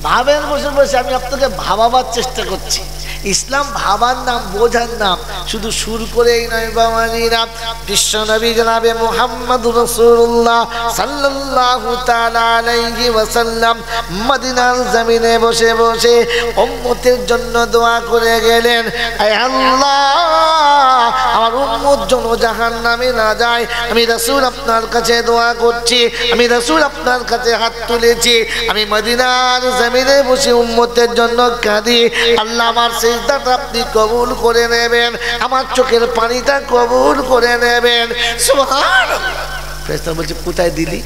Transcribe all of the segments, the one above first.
ভাবেন বসে বসে, আমি আপনাকে ভাবাবার চেষ্টা করছি। ইসলাম ভাবার নাম, বোঝার নাম, শুধু সুর করেই নয় বাবাজিরা। বিশ্ব নবী জনাবে মুহাম্মদুর রাসূলুল্লাহ সাল্লাল্লাহু তাআলা আলাইহি ওয়াসাল্লাম মদিনার জমিনে বসে বসে উম্মতের জন্য দোয়া করে গেলেন, আয় আল্লাহ, আমার উম্মত যেন জাহান্নামে না যায়। আমি রাসূল আপনার কাছে দোয়া করছি, আমি রাসূল আপনার কাছে হাত তুলেছি, আমি মদিনার জমিনে বসে উম্মতের জন্য কাঁদি। আল্লাহ, আমার সিজদাটা আপনি কবুল করে নেবেন, আমার চোখের পানিটা কবুল করে নেবেন। সুবহানাল্লাহ। ফেরেশতা বলছে, কোথায় দিলি?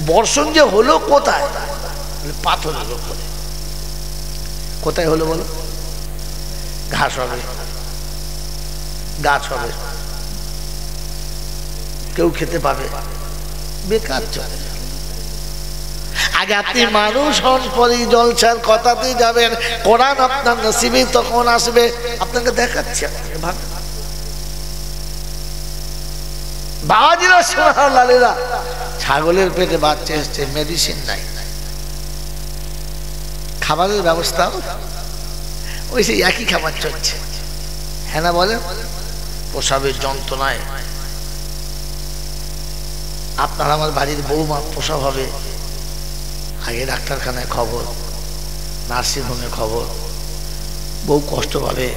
বর্ষণ যে হলো কোথায়? পাথরের উপরে। কোথায় হলো বলো? ঘাস হবে, গাছ হবে, কেউ খেতে পাবে, বেকার চলে। আগে আপনি মানুষ হন, পরে জলসার কথাতে যাবেন। কোরআন আপনার নসিবে তখন আসবে। আপনাকে দেখাচ্ছি, বাবাজিরা সোনালালেরা, ছাগলের পেটে বাচ্চা এসছে, মেডিসিন নাই, খাবারের ব্যবস্থা ওই সেই একই খাবার চলছে। হ্যাঁ না বলেন? প্রসবের যন্ত্রণায় আপনার আমার বাড়ির বৌমা প্রসব হবে, আগে ডাক্তারখানায় খবর, নার্সিংহোমে খবর, বউ কষ্ট পাবে,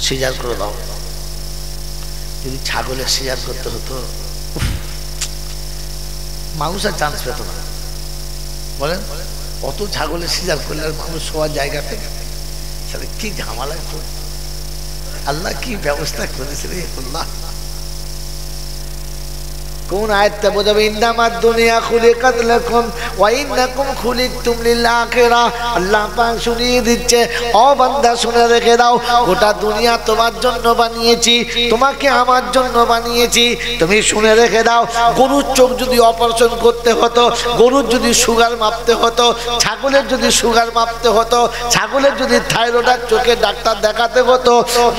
সিজার করে দাও। যদি ছাগলের সিজার করতে হতো, মানুষ আর চান্স পেত না। বলেন, অত ছাগলের সিজার করলে আর মানুষ শোয়ার জায়গা পেত? তাহলে কি ঝামেলায় পড়ে। আল্লাহ কি ব্যবস্থা করেছে রে আল্লাহ। কোন আয়াতটা বোঝাবে? ইন্নামাদ দুনিয়া খুলিকাত লাকুম ওয়া ইন্নাকুম খুলিকতুম লিল আখিরাহ। আল্লাহ পাক শুনিয়ে দিচ্ছে, ও বান্দা শুনে রেখে দাও, গোটা দুনিয়া তোমার জন্য বানিয়েছি, তোমাকে আমার জন্য বানিয়েছি। তুমি শুনে রেখে দাও, গরুর চোখ যদি অপারেশন করতে হতো, গরুর যদি সুগার মাপতে হতো, ছাগলের যদি সুগার মাপতে হতো, ছাগলের যদি থাইরয়েড চোখের ডাক্তার দেখাতে হতো,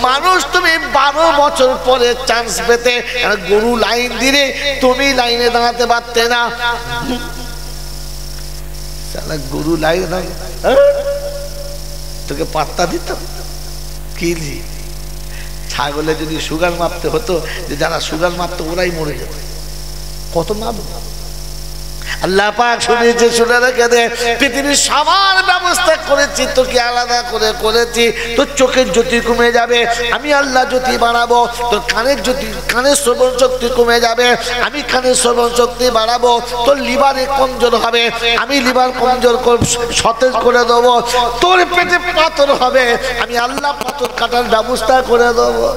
মানুষ তুমি 12 বছর পরে চান্স পেতে। গরু লাইন দিলে তুমি লাইনে দাঁড়াতে পারতে না। গরু লাইন তোকে পাত্তা দিত কি? ছাগলে যদি সুগার মাপতে হতো, যে যারা সুগার মাপতো ওরাই মরে যেত। কত মাপব? আল্লাহ পাক শুনেছে, শুনে রেখে দে, পৃথিবীর সবার ব্যবস্থা করেছি, তোকে আলাদা করে করেছি। তোর চোখের জ্যোতি কমে যাবে, আমি আল্লাহ জ্যোতি বাড়াবো। তোর কানের জ্যোতি, কানের শ্রবণ শক্তি কমে যাবে, আমি কানের শ্রবণ শক্তি বাড়াবো। তোর লিভারে কমজোর হবে, আমি লিভার কমজোর সতেজ করে দেবো। তোর পেটে পাথর হবে, আমি আল্লাহ পাথর কাটার ব্যবস্থা করে দেবো।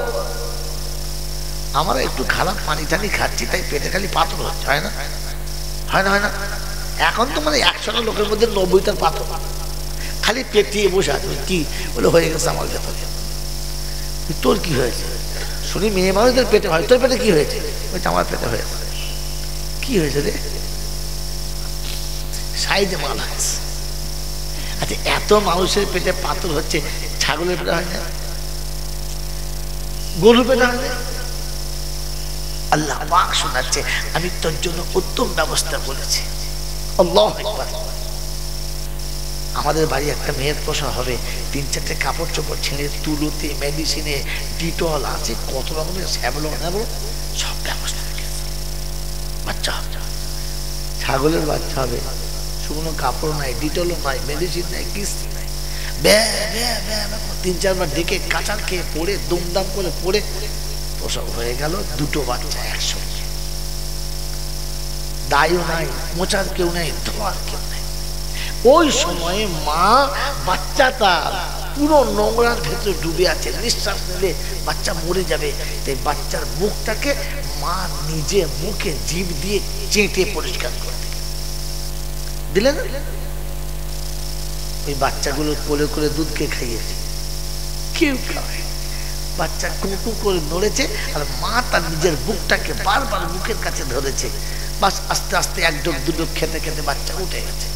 আমরা একটু খারাপ পানি টানি খাচ্ছি, তাই পেটে খালি পাথর হচ্ছে, হয় না? হয় না? হয় না? এখন তো মানে 100টা লোকের মধ্যে 90টার পাথর, খালি পেটিয়ে বসে আছে। কি বলে? হয়ে গেছে আমার ভেতরে। তোর কি হয়েছে? শুনি মেয়ে মানুষদের পেটে হয়, তোর পেটে কি হয়েছে? ওইটা আমার পেটে হয়েছে। কি হয়েছে রে? সাইডে মাল আছে। আচ্ছা, এত মানুষের পেটে পাথর হচ্ছে, ছাগলের পেটে হয় না? গরুর পেটে হয় না? আল্লাহ পাক শোনাচ্ছে, আমি তোর জন্য উত্তম ব্যবস্থা করেছি। আল্লাহু আকবার। আমাদের বাড়ি একটা মেয়ের প্রসব হবে, 3-4টে কাপড় চোপড় ছেড়ে, তুলোতে, মেডিসিনে, ডিটল আছে, কত রকমের স্যাভলন, সব ব্যবস্থা রেখেছে। বাচ্চা ছাগলের বাচ্চা হবে, শুকনো কাপড় নাই, ডিটলও নাই, মেডিসিন নাই, কিস্তি নাই, 3-4 বার ডেকে কাঁচার খেয়ে পড়ে, দুমদাম করে পড়ে প্রসব হয়ে গেল। 2টো বাচ্চা একসঙ্গে, দায়ও নাই, মোচার কেউ নাই, ধোয়ার কেউ নাই। ওই সময়ে মা বাচ্চাটা পুরো নোংরার ভেতরে ডুবে আছে, নিঃশ্বাস নিলে বাচ্চা মরে যাবে। তাই বাচ্চার মুখটাকে মা নিজে মুখে জিভ দিয়ে চেটে পরিষ্কার করে দিলেন। ওই বাচ্চাগুলো কোলে করে দুধকে খাইয়েছে, কেউ খাওয়ায়। বাচ্চা কুকু করে নড়েছে, আর মা তার নিজের বুকটাকে বারবার মুখের কাছে ধরেছে। বাস আস্তে আস্তে 1 ডুব 2 ডুব খেতে খেতে বাচ্চা উঠে গেছে।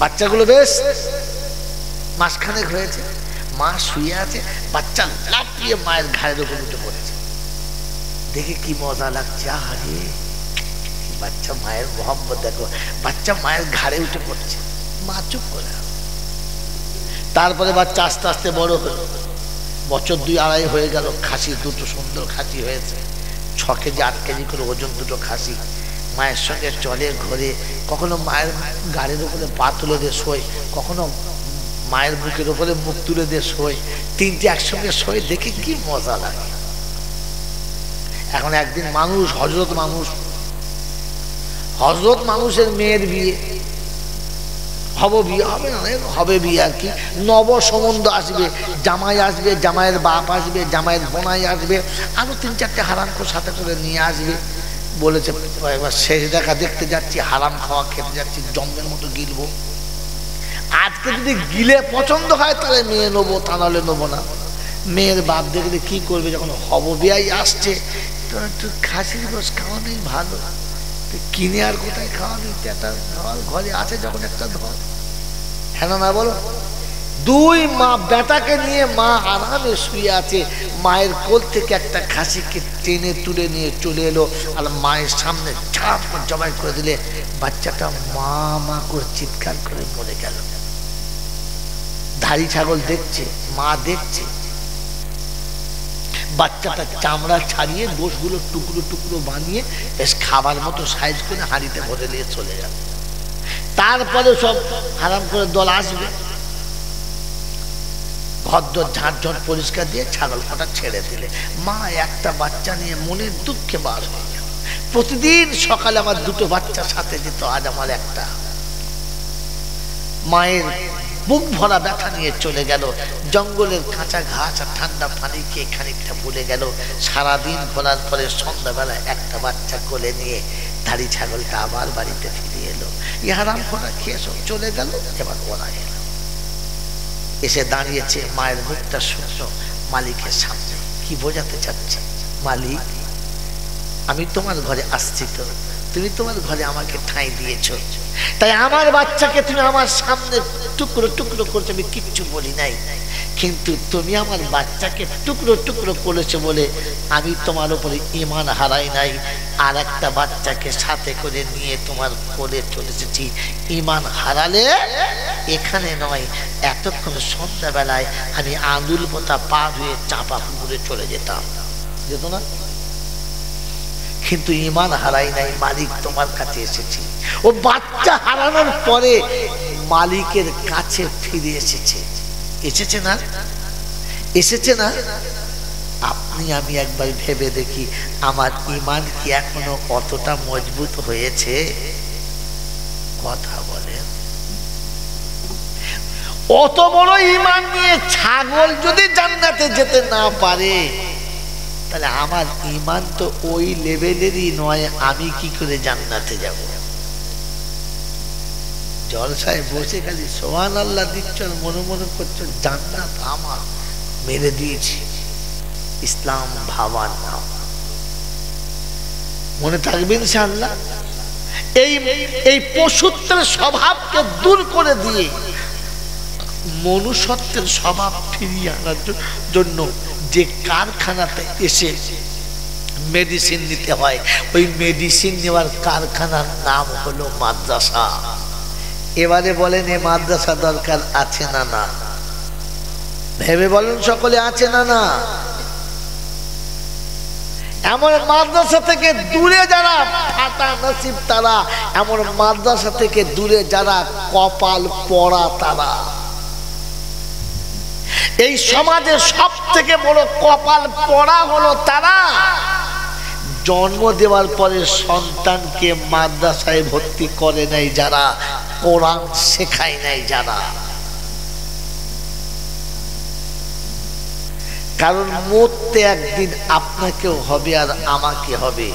বাচ্চাগুলো বেশ মাসখানেক হয়েছে, মা শুয়ে আছে, বাচ্চা লাফিয়ে মায়ের ঘাড়ের উপর উঠে পড়েছে। দেখে কি মজা লাগছে, আরে বাচ্চা মায়ের মোহাম্মত দেখো, বাচ্চা মায়ের ঘাড়ে উঠে পড়ছে, মা চুপ করে। তারপরে বাচ্চা আস্তে আস্তে বড় হলো, বছর 2-2.5 হয়ে গেল, খাসি দুটো সুন্দর খাসি হয়েছে, 6 কেজি 8 কেজি করে ওজন দুটো খাসি। মায়ের সঙ্গে চলে ঘরে, কখনো মায়ের গাড়ির উপরে পা তুলে দিয়ে শোয়, কখনো মায়ের বুকের উপরে মুখ তুলে দিয়ে শোয়, 3টে একসঙ্গে শোয়, দেখে কি মজা লাগে। এখন একদিন মানুষ, হযরত মানুষের মেয়ের বিয়ে হবে বিয়ে আর কি, নব সম্বন্ধ আসবে, জামাই আসবে, জামাইয়ের বাপ আসবে, জামাইয়ের বোনাই আসবে, আরো 3-4টে হারামখোর সাথে করে নিয়ে আসবে। বলেছে এবার শেষ দেখা দেখতে যাচ্ছি, হারাম খাওয়া খেতে যাচ্ছি, জম্মের মতো গিলবো। আজকে যদি গিলে পছন্দ হয় তাহলে মেয়ে নেবো, তা নাহলে নেবো না। মেয়ের বাপ দেখলে কি করবে, যখন হব বিয়াই আসছে, তো একটু খাসির গোশ খাওয়ানোই ভালো, কিনে আর কোথায় খাওয়াবি, একটা ধর ঘরে আছে যখন একটা ধর, হ্যাঁ না বলো। 2 মা বেটাকে নিয়ে মা আরামে শুয়ে আছে, মায়ের কোল থেকে একটা খাসিকে টেনে তুলে নিয়ে চলে এলো, আর মায়ের সামনে ঝাপ জবাই করে দিলে, বাচ্চাটা মা মা করে চিৎকার করে মরে গেল। ধাড়ি ছাগল দেখছে, মা দেখছে, বাচ্চাটা চামড়া ছাড়িয়ে গোশগুলো টুকরো টুকরো বানিয়ে বেশ খাবার মতো সাইজ করে হাঁড়িতে ভরে নিয়ে চলে যাবে। তারপরে সব হারাম করে দল আসবে, ঘরদোর ঝাঁট পরিষ্কার দিয়ে ছাগল কটা ছেড়ে দিলে, মা একটা বাচ্চা নিয়ে মনের দুঃখে বার হয়ে গেল। প্রতিদিন সকালে আমার 2টো বাচ্চা সাথে যেত, আজ আমার একটা। মায়ের বুক ভরা ব্যথা নিয়ে চলে গেল, জঙ্গলের কাঁচা ঘাস আর ঠান্ডা পানি খেয়ে খানিকটা ভুলে গেল। সারাদিন ঘোরার পরে সন্ধ্যাবেলা একটা বাচ্চা কোলে নিয়ে ধাড়ি ছাগলটা আবার বাড়িতে ফিরে এলো। হারাম খোরা খেয়ে সব চলে গেল। এবার ওরা এলো, এসে দাঁড়িয়েছে, মায়ের মুখটা শুকনো, মালিকের সামনে কি বোঝাতে চাচ্ছে, মালিক আমি তোমার ঘরে আসছি, তো তুমি তোমার ঘরে আমাকে ঠাঁই দিয়েছ, তাই আমার বাচ্চাকে তুমি আমার সামনে টুকরো টুকরো করছো, আমি কিচ্ছু বলি নাই, কিন্তু তুমি আমার বাচ্চাকে টুকরো টুকরো করেছো বলে আমি তোমার উপরে ঈমান হারাই নাই, আর একটা বাচ্চাকে সাথে করে নিয়ে তোমার কোলে চলে এসেছি। ঈমান হারালে এখানে নয়, এতক্ষণ সন্ধ্যাবেলায় আমি আঁদুল পোতা পার হয়ে চাপা পুকুরে চলে যেতাম, যেত না? কিন্তু ঈমান হারাই নাই, মালিক তোমার কাছে এসেছি। ও বাচ্চা হারানোর পরে মালিকের কাছে ফিরে এসেছে, এসেছে না? এসেছে না? আপনি আমি একবার ভেবে দেখি, আমার ঈমান কি এখনো অতটা মজবুত হয়েছে? কথা বলেন। অত বড় ঈমান নিয়ে ছাগল যদি জান্নাতে যেতে না পারে, তাহলে আমার ঈমান তো ওই লেভেলেরই নয়, আমি কি করে জান্নাতে যাব? জলসায় বসে খালি সুবহানাল্লাহ দিচ্ছ, মনে মনে করছো জান্নাত আমার, মেরে দিয়েছি। ইসলাম ভাবার নাম, মনে থাকবে ইনশাআল্লাহ। এই পশুত্বের স্বভাবকে দূর করে দিয়ে মনুষ্যত্বের স্বভাব ফিরিয়ে আনার জন্য যে কারখানাতে এসে মেডিসিন নিতে হয়, ওই মেডিসিন নেওয়ার কারখানার নাম হলো মাদ্রাসা। এবারে বলেন, এ মাদ্রাসা দরকার আছে না না? ভেবে বলেন সকলে, আছে না না? এমন মাদ্রাসা থেকে দূরে যারা ফাটা নসিব তারা, এমন মাদ্রাসা থেকে দূরে যারা কপাল পড়া তারা। এই সমাজের সব থেকে বড় কপাল পড়া হলো তারা, জন্ম দেওয়ার পরে সন্তানকে মাদ্রাসায় ভর্তি করে নাই যারা, কোরআন শেখায় নাই যারা। কারণ মরতে একদিন আপনাকেও হবে আর আমাকে হবে,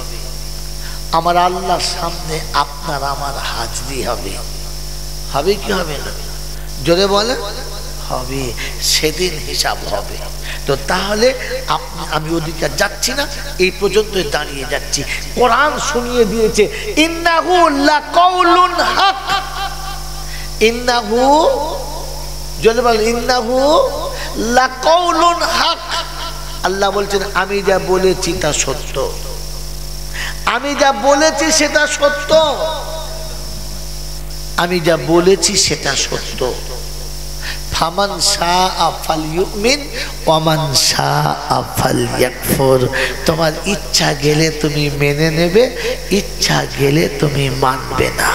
আমার আল্লাহর সামনে আপনার আমার হাজিরি হবে। হবে কি হবে না? জোরে বলে হবে, সেদিন হিসাব হবে। তো তাহলে আমি ওদিকে যাচ্ছি না, এই পর্যন্ত দাঁড়িয়ে যাচ্ছি। কোরআন শুনিয়ে দিয়েছে, ইন্নাহু লাকাউলুন হক, ইন্নাহু, জোরে বল, ইন্নাহু লাকাউলুন হক। আল্লাহ বলছেন আমি যা বলেছি তা সত্য, আমি যা বলেছি সেটা সত্য, আমি যা বলেছি সেটা সত্য। ফামান শাআ ফালইউমিন ওয়ামান শাআ ফালইয়াকফুর। তোমার ইচ্ছা গেলে তুমি মেনে নেবে, ইচ্ছা গেলে তুমি মানবে না।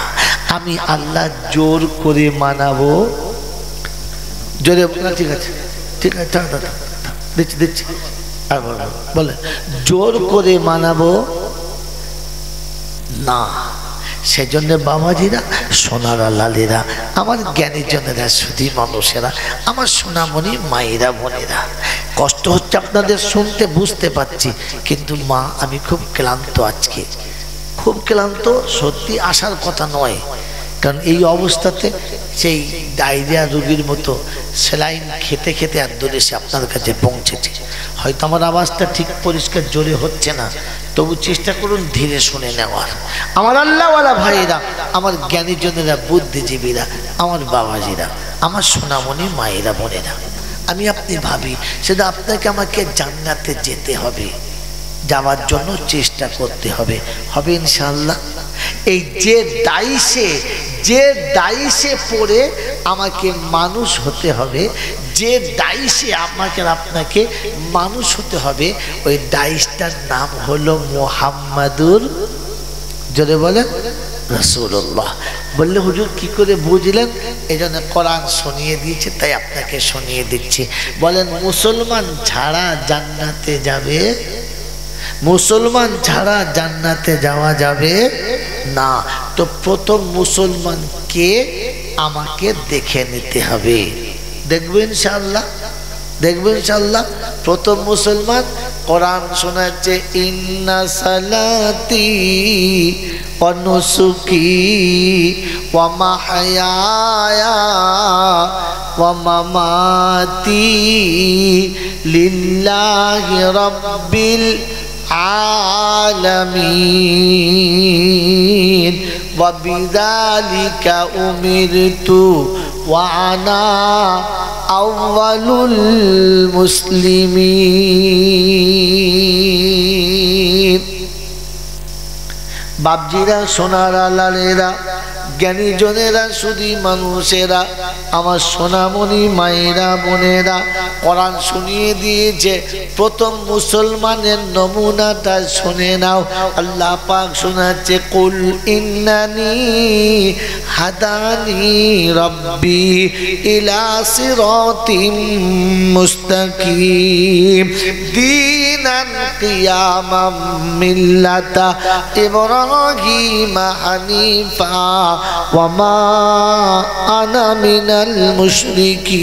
আমি আল্লাহ জোর করে মানাবো, জোরে না, ঠিক আছে ঠিক আছে, দিচ্ছি দিচ্ছি, আর বলে জোর করে মানাবো না। সেজন্য বাবাজিরা, সোনারা, লালেরা, আমার জ্ঞানীজনেরা, শুধু মানুষেরা, আমার সোনামণি মায়েরা, বোনেরা, কষ্ট হচ্ছে আপনাদের শুনতে, বুঝতে পারছি, কিন্তু মা আমি খুব ক্লান্ত, আজকে খুব ক্লান্ত, সত্যি আসার কথা নয়। কারণ এই অবস্থাতে সেই ডায়রিয়া রোগীর মতো সেলাইন খেতে খেতে একদম এসে আপনার কাছে পৌঁছেছে। হয়তো আমার আওয়াজটা ঠিক পরিষ্কার জোরে হচ্ছে না, তবু চেষ্টা করুন ধীরে শুনে নেওয়ার। আমার আল্লাহওয়ালা ভাইয়েরা, আমার জ্ঞানীজনেরা, বুদ্ধিজীবীরা, আমার বাবাজিরা, আমার সোনামণি মায়েরা, বোনেরা, আমি আপনি ভাবি সেটা আপনাকে আমাকে জান্নাতে যেতে হবে, যাওয়ার জন্য চেষ্টা করতে হবে, হবে ইনশাআল্লাহ। এই যে ডাইসে পড়ে আমাকে মানুষ হতে হবে, যে ডাইসে আমাকে আপনাকে মানুষ হতে হবে, ওই ডাইসটার নাম হলো মুহাম্মাদুর, জোরে বলেন, রাসূলুল্লাহ। বললে হুজুর কি করে বুঝলেন? এই জন্য কোরআন শুনিয়ে দিয়েছে, তাই আপনাকে শুনিয়ে দিচ্ছি। বলেন মুসলমান ছাড়া জান্নাতে যাবে? মুসলমান ছাড়া জান্নাতে যাওয়া যাবে না। তো প্রথম মুসলমানকে আমাকে দেখে নিতে হবে, দেখবেন ইনশাআল্লাহ, দেখবেন ইনশাআল্লাহ। প্রথম মুসলমান কোরআন শোনাচ্ছে, ইন্না সালাতি ওয়া নুসুকি ওয়া মাহইয়ায়া ওয়া মামাতি লিল্লাহি রাব্বিল আলামিন ওয়া বিযালিকা উমিরতু ওয়া আনা আউয়ালুল মুসলিমিন। বাপজিরা, সোনারা, লালেরা, জ্ঞানীজনেরা, শুধু মানুষেরা, আমার সোনামণি মায়েরা, বোনেরা, কোরআন শুনিয়ে দিয়েছে। প্রথম মুসলমানের নমুনাটা শুনে নাও। আল্লাহ পাক শোনাচ্ছে, কুল ইন্নানি হাদানি রব্বি ইলা সিরাতিম মুস্তাকিম দীনান কিয়ামাম মিল্লাতা ইব্রাহিম হানিফা ওয়া মা আনা মিনাল মুশরিকিন।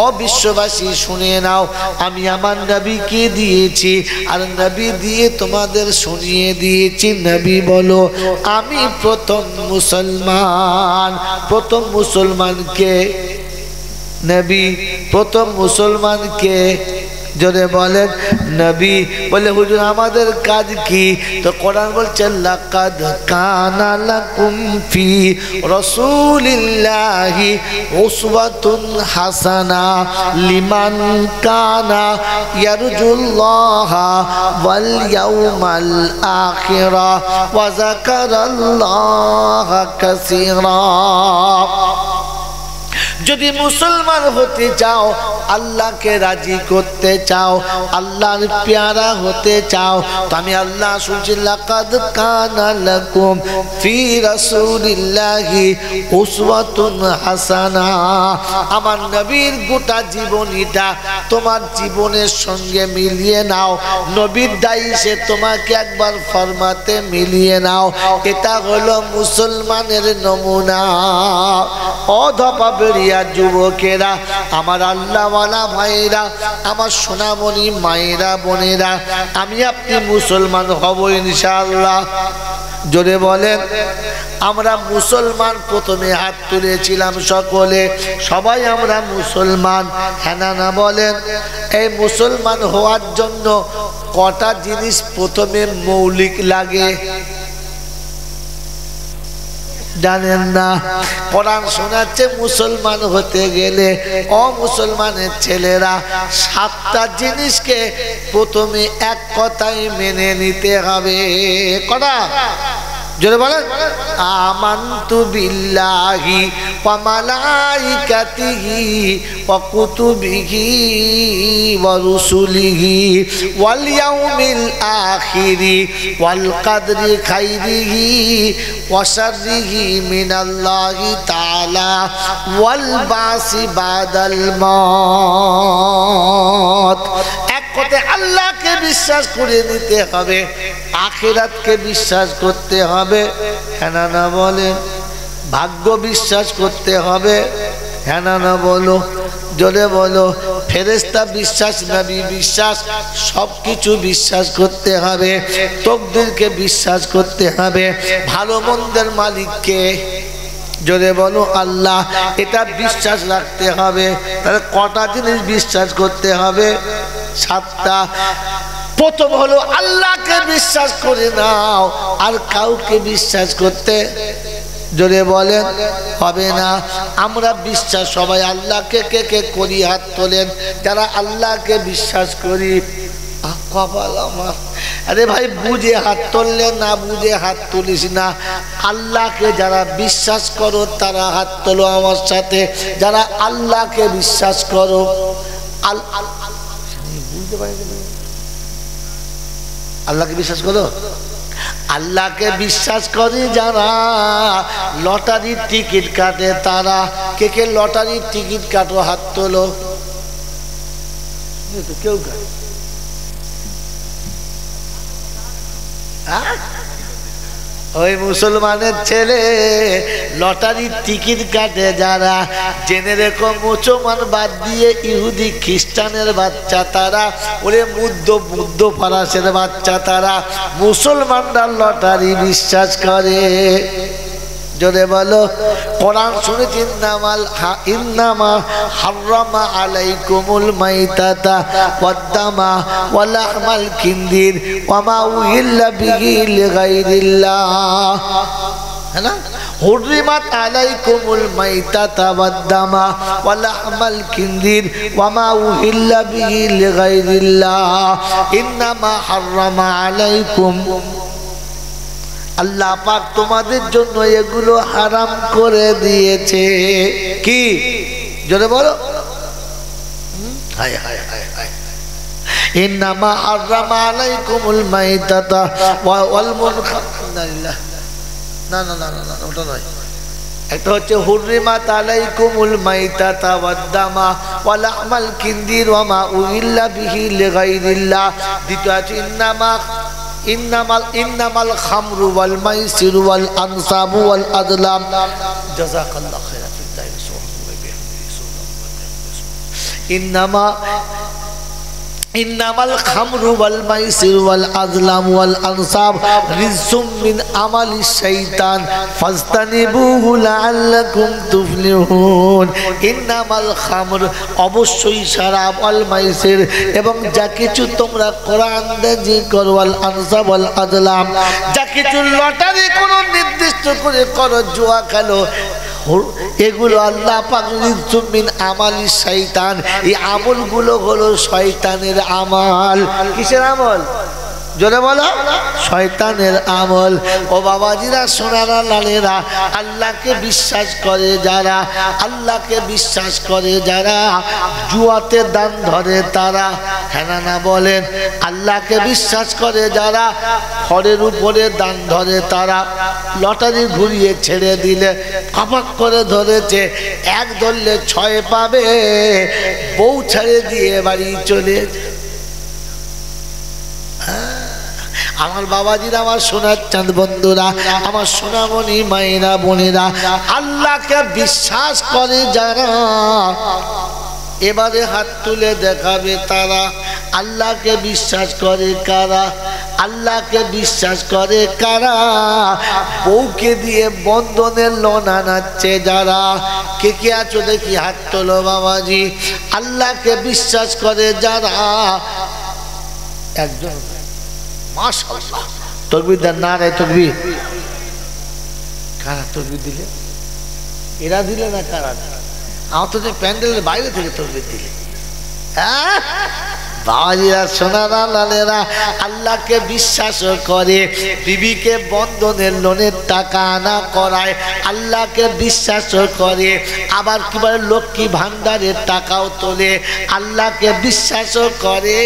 ও বিশ্ববাসী শুনে নাও, আমি আমার নবীকে দিয়েছি, আর নবী দিয়ে তোমাদের শুনিয়ে দিয়েছি। নবী বলো, আমি প্রথম মুসলমান। প্রথম মুসলমানকে নবী, প্রথম মুসলমানকে জোরে বলেন নবী। বলে হুজুর আমাদের কাজ কি? তো কোরআন বলছে, লাকাদ কানা লাকুম ফি রাসূলিল্লাহি উসওয়াতুন হাসানা লিমান কানা ইয়ারজুল্লাহা ওয়াল ইয়াউমাল আখিরা ওয়া যাকারাল্লাহা কাসীরা। যদি মুসলমান হতে চাও, আল্লাহকে রাজি করতে চাও, আল্লাহর প্যারা হতে চাও, তো আমি আল্লাহ শুনছি, লাকাদ কানা লাকুম ফি রাসূলিল্লাহি উসওয়াতুন হাসানা। আমার নবীর গোটা জীবনীটা তোমার জীবনের সঙ্গে মিলিয়ে নাও, নবীর দায়িত্বে তোমাকে একবার ফরমাতে মিলিয়ে নাও। এটা হলো মুসলমানের নমুনা। অধপা বেরিয়া যুবকেরা, আমার আল্লাহওয়ালা ভাইরা, আমার সোনামণি মায়েরা, বোনেরা, আমি আপনি মুসলমান হব ইনশাআল্লাহ। জোরে বলেন। আমরা মুসলমান, প্রথমে হাত তুলেছিলাম সকলে, সবাই আমরা মুসলমান, হ্যাঁ না বলেন? এই মুসলমান হওয়ার জন্য কটা জিনিস প্রথমে মৌলিক লাগে? জানেন না। কোরআন শোনাচ্ছে মুসলমান হতে গেলে অমুসলমানের ছেলেরা 7টা জিনিসকে প্রথমে এক কথায় মেনে নিতে হবে। কটা? জোরে বলেন। আমানতু বিল্লাহি ওয়া মালাইকাতিহি ওয়া কুতুবিহি ওয়া রুসুলিহি ওয়াল ইয়াউমিল আখিরি ওয়াল কদরি খাইরিহি ওয়া শাররিহি মিনাল্লাহি তাআলা ওয়াল বাসি বাদাল মউত। এক কথায় আল্লাহকে বিশ্বাস করে নিতে হবে, আখিরাতকে বিশ্বাস করতে হবে, হ্যাঁ না বলে? ভাগ্য বিশ্বাস করতে হবে, হ্যাঁ না বলো? জোরে বলো। ফেরেশতা বিশ্বাস, নবী বিশ্বাস, সব কিছু বিশ্বাস করতে হবে। তাকদীরকে বিশ্বাস করতে হবে। ভালো মন্দের মালিককে, জোরে বলো, আল্লাহ, এটা বিশ্বাস রাখতে হবে। তাহলে কটা জিনিস বিশ্বাস করতে হবে? 7টা। প্রথম হলো আল্লাহকে বিশ্বাস করে নাও, আর কাউকে বিশ্বাস করতে, জোরে বলেন, হবে না। আমরা বিশ্বাস সবাই আল্লাহকে কে কে করি? হাত তোলেন যারা আল্লাহকে বিশ্বাস করি। কপাল আমার। আরে ভাই, বুঝে হাত তুললে, না বুঝে হাত তুলিস না। আল্লাহকে যারা বিশ্বাস করো তারা হাত তোলো আমার সাথে। যারা আল্লাহকে বিশ্বাস করো, বুঝতে পারি, আল্লাহকে বিশ্বাস করো। আল্লাহকে বিশ্বাস করে যারা লটারির টিকিট কাটে তারা। কে কে লটারির টিকিট কাটো? হাত তোলো। কেউ কাটে? ওই মুসলমানের ছেলে লটারির টিকিট কাটে যারা, জেনে রেখো মুসলমান বাদ দিয়ে ইহুদি খ্রিস্টানের বাচ্চা তারা, ওরে বুদ্ধ ফরাসের বাচ্চা তারা। মুসলমানরা লটারি বিশ্বাস করে। জোরে বলো। কোরআন শুনেছি, ইন্নামা হাররামা আলাইকুমুল মাইতাতা ওয়াদ-দামা ওয়া লাহমাল খিনজির ওয়া মা উহিল্লা বিহি লিগাইরিল্লাহ। है ना? हुर्रिमत अलैकुमुल माइताता वद्दामा व लहमल खिंजीर व मा उहिल्ला बिही लिगायरिल्लाह इन्नमा हर्रमा अलैकुम। আল্লাহ পাক তোমাদের জন্য এগুলো হারাম করে দিয়েছে। কি? জোরে বলো। হায় হায় হায় হায়। ইন্নামা হারামা আলাইকুমুল মাইতাতা ওয়াল মুনখানিল্লাহ। না না না না, ওটা নয়। একটা হচ্ছে হুররিমাত আলাইকুমুল মাইতাতা ওয়াদ-দামা ওয়া লাহমাল খিনজির ওয়া মা উহিল্লা বিহি লিগাইরিল্লাহ। দ্বিতীয় আছে ইন্নামাল খামরু ওয়াল মাইসিরু ওয়াল আনসাবু ওয়াল আযলাম। জাযাকাল্লাহু খাইরান ফিদ দাইর সুবহানাল্লাহি ওয়া বিহামদিহি। ইন্নামাল খামরু ওয়াল মাইসির ওয়াল আযলাম ওয়াল আনসাব রিজসুম মিন আমালিশ শাইতান ফাজতানিবুহু লাআল্লাকুম তুফলিহুন। ইন্নামাল খামর, অবশ্যই শরাব, ওয়াল মাইসির, এবং যা কিছু তোমরা কোরআন দিয়ে করো, ওয়াল আনসাব ওয়াল আযলাম, যা কিছু লটারি কোনো নির্দিষ্ট করে করো, জুয়া খেলো, এগুলো আল্লাহ পাক রিজসুম মিন আমালিশ শাইতান, এই আমলগুলো হলো শয়তানের আমল। কিসের আমল? জোরে বলো। শয়তানের আমল। ও বাবাজিরা, সোনারা, লালেরা, আল্লাহকে বিশ্বাস করে যারা, আল্লাহকে বিশ্বাস করে যারা জুয়াতে দান ধরে তারা, হ্যাঁ না বলেন? আল্লাহকে বিশ্বাস করে যারা খড়ের উপরে দান ধরে তারা, লটারি ঘুরিয়ে ছেড়ে দিলে অবাক করে ধরেছে, এক ধরলে 6 পাবে, বউ ছেড়ে দিয়ে বাড়ি চলে। আমার বাবাজিরা, আমার সোনার চাঁদ বন্ধুরা, আমার সোনামণি মায়েরা, বোনেরা, আল্লাহকে বিশ্বাস করে যারা, এবারে হাত তুলে দেখাবে তারা। আল্লাহকে বিশ্বাস করে কারা? আল্লাহকে বিশ্বাস করে কারা? বউকে দিয়ে বন্ধনের লোন আনাচ্ছে যারা। কে কে আছো দেখি হাত তোলো বাবাজি। আল্লাহকে বিশ্বাস করে যারা, একজন, মাশাআল্লাহ, তাকবীর দেন, নারে তাকবীর। কারা? তকবীর দিলে? এরা দিলে না কারা? আমার তো যে প্যান্ডেলের বাইরে থেকে তকবীর দিলে। হ্যাঁ বাবাজিরা সোনারা লালেরা, আল্লাহকে বিশ্বাস করে, বিবিকে বন্ধনের লোনের টাকা আনা করায়, আল্লাহকে বিশ্বাস করে, আবার কি বলে লক্ষ্মী ভান্ডারের টাকাও তোলে, আল্লাহকে বিশ্বাস করে,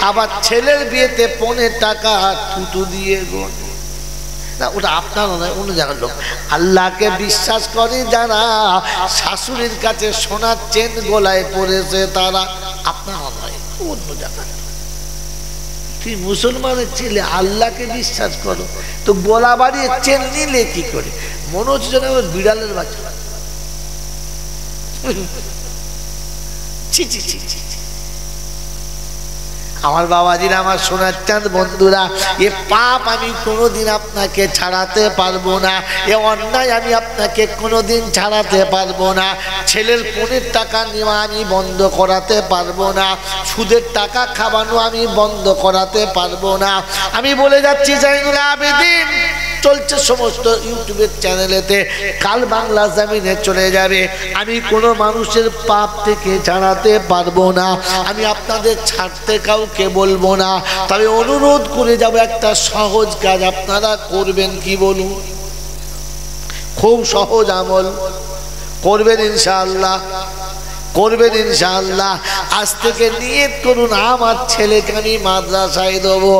আবার ছেলের বিয়েতে 15 টাকা থুতু দিয়ে গো না, ওটা আপনারও নয়, অন্য জায়গার লোক। আল্লাহকে বিশ্বাস করে যারা, শাশুড়ির কাছে সোনার চেন গলায় পড়েছে তারা, আপনারও নয়, অন্য জায়গায়। তুই মুসলমানের ছেলে, আল্লাহকে বিশ্বাস করো, তো গলা বাড়িয়ে চেন নিলে কি করে? মনে হচ্ছে যেন বিড়ালের বাচ্চা। ছি ছি ছি ছি। আমার বাবাজিরা, আমার সোনার চাঁদ বন্ধুরা, এ পাপ আমি কোনোদিন আপনাকে ছাড়াতে পারবো না, এ অন্যায় আমি আপনাকে কোনোদিন ছাড়াতে পারবো না। ছেলের 15 টাকা নেওয়া আমি বন্ধ করাতে পারবো না, সুদের টাকা খাওয়ানো আমি বন্ধ করাতে পারবো না। আমি বলে যাচ্ছি, জাইনুল আবেদিন চলছে সমস্ত ইউটিউবের চ্যানেলেতে, কাল বাংলা জমিনে চলে যাবে। আমি কোনো মানুষের পাপ থেকে ছাড়াতে পারবো না, আমি আপনাদের ছাড়তে কাউকে বলবো না, তবে অনুরোধ করে যাব একটা সহজ কাজ আপনারা করবেন। কি বলুন? খুব সহজ আমল করবেন ইনশাআল্লাহ, করবেন ইনশাআল্লাহ। আজ থেকে নিয়ত করুন, আমার ছেলেকে আমি মাদ্রাসায় দেবো,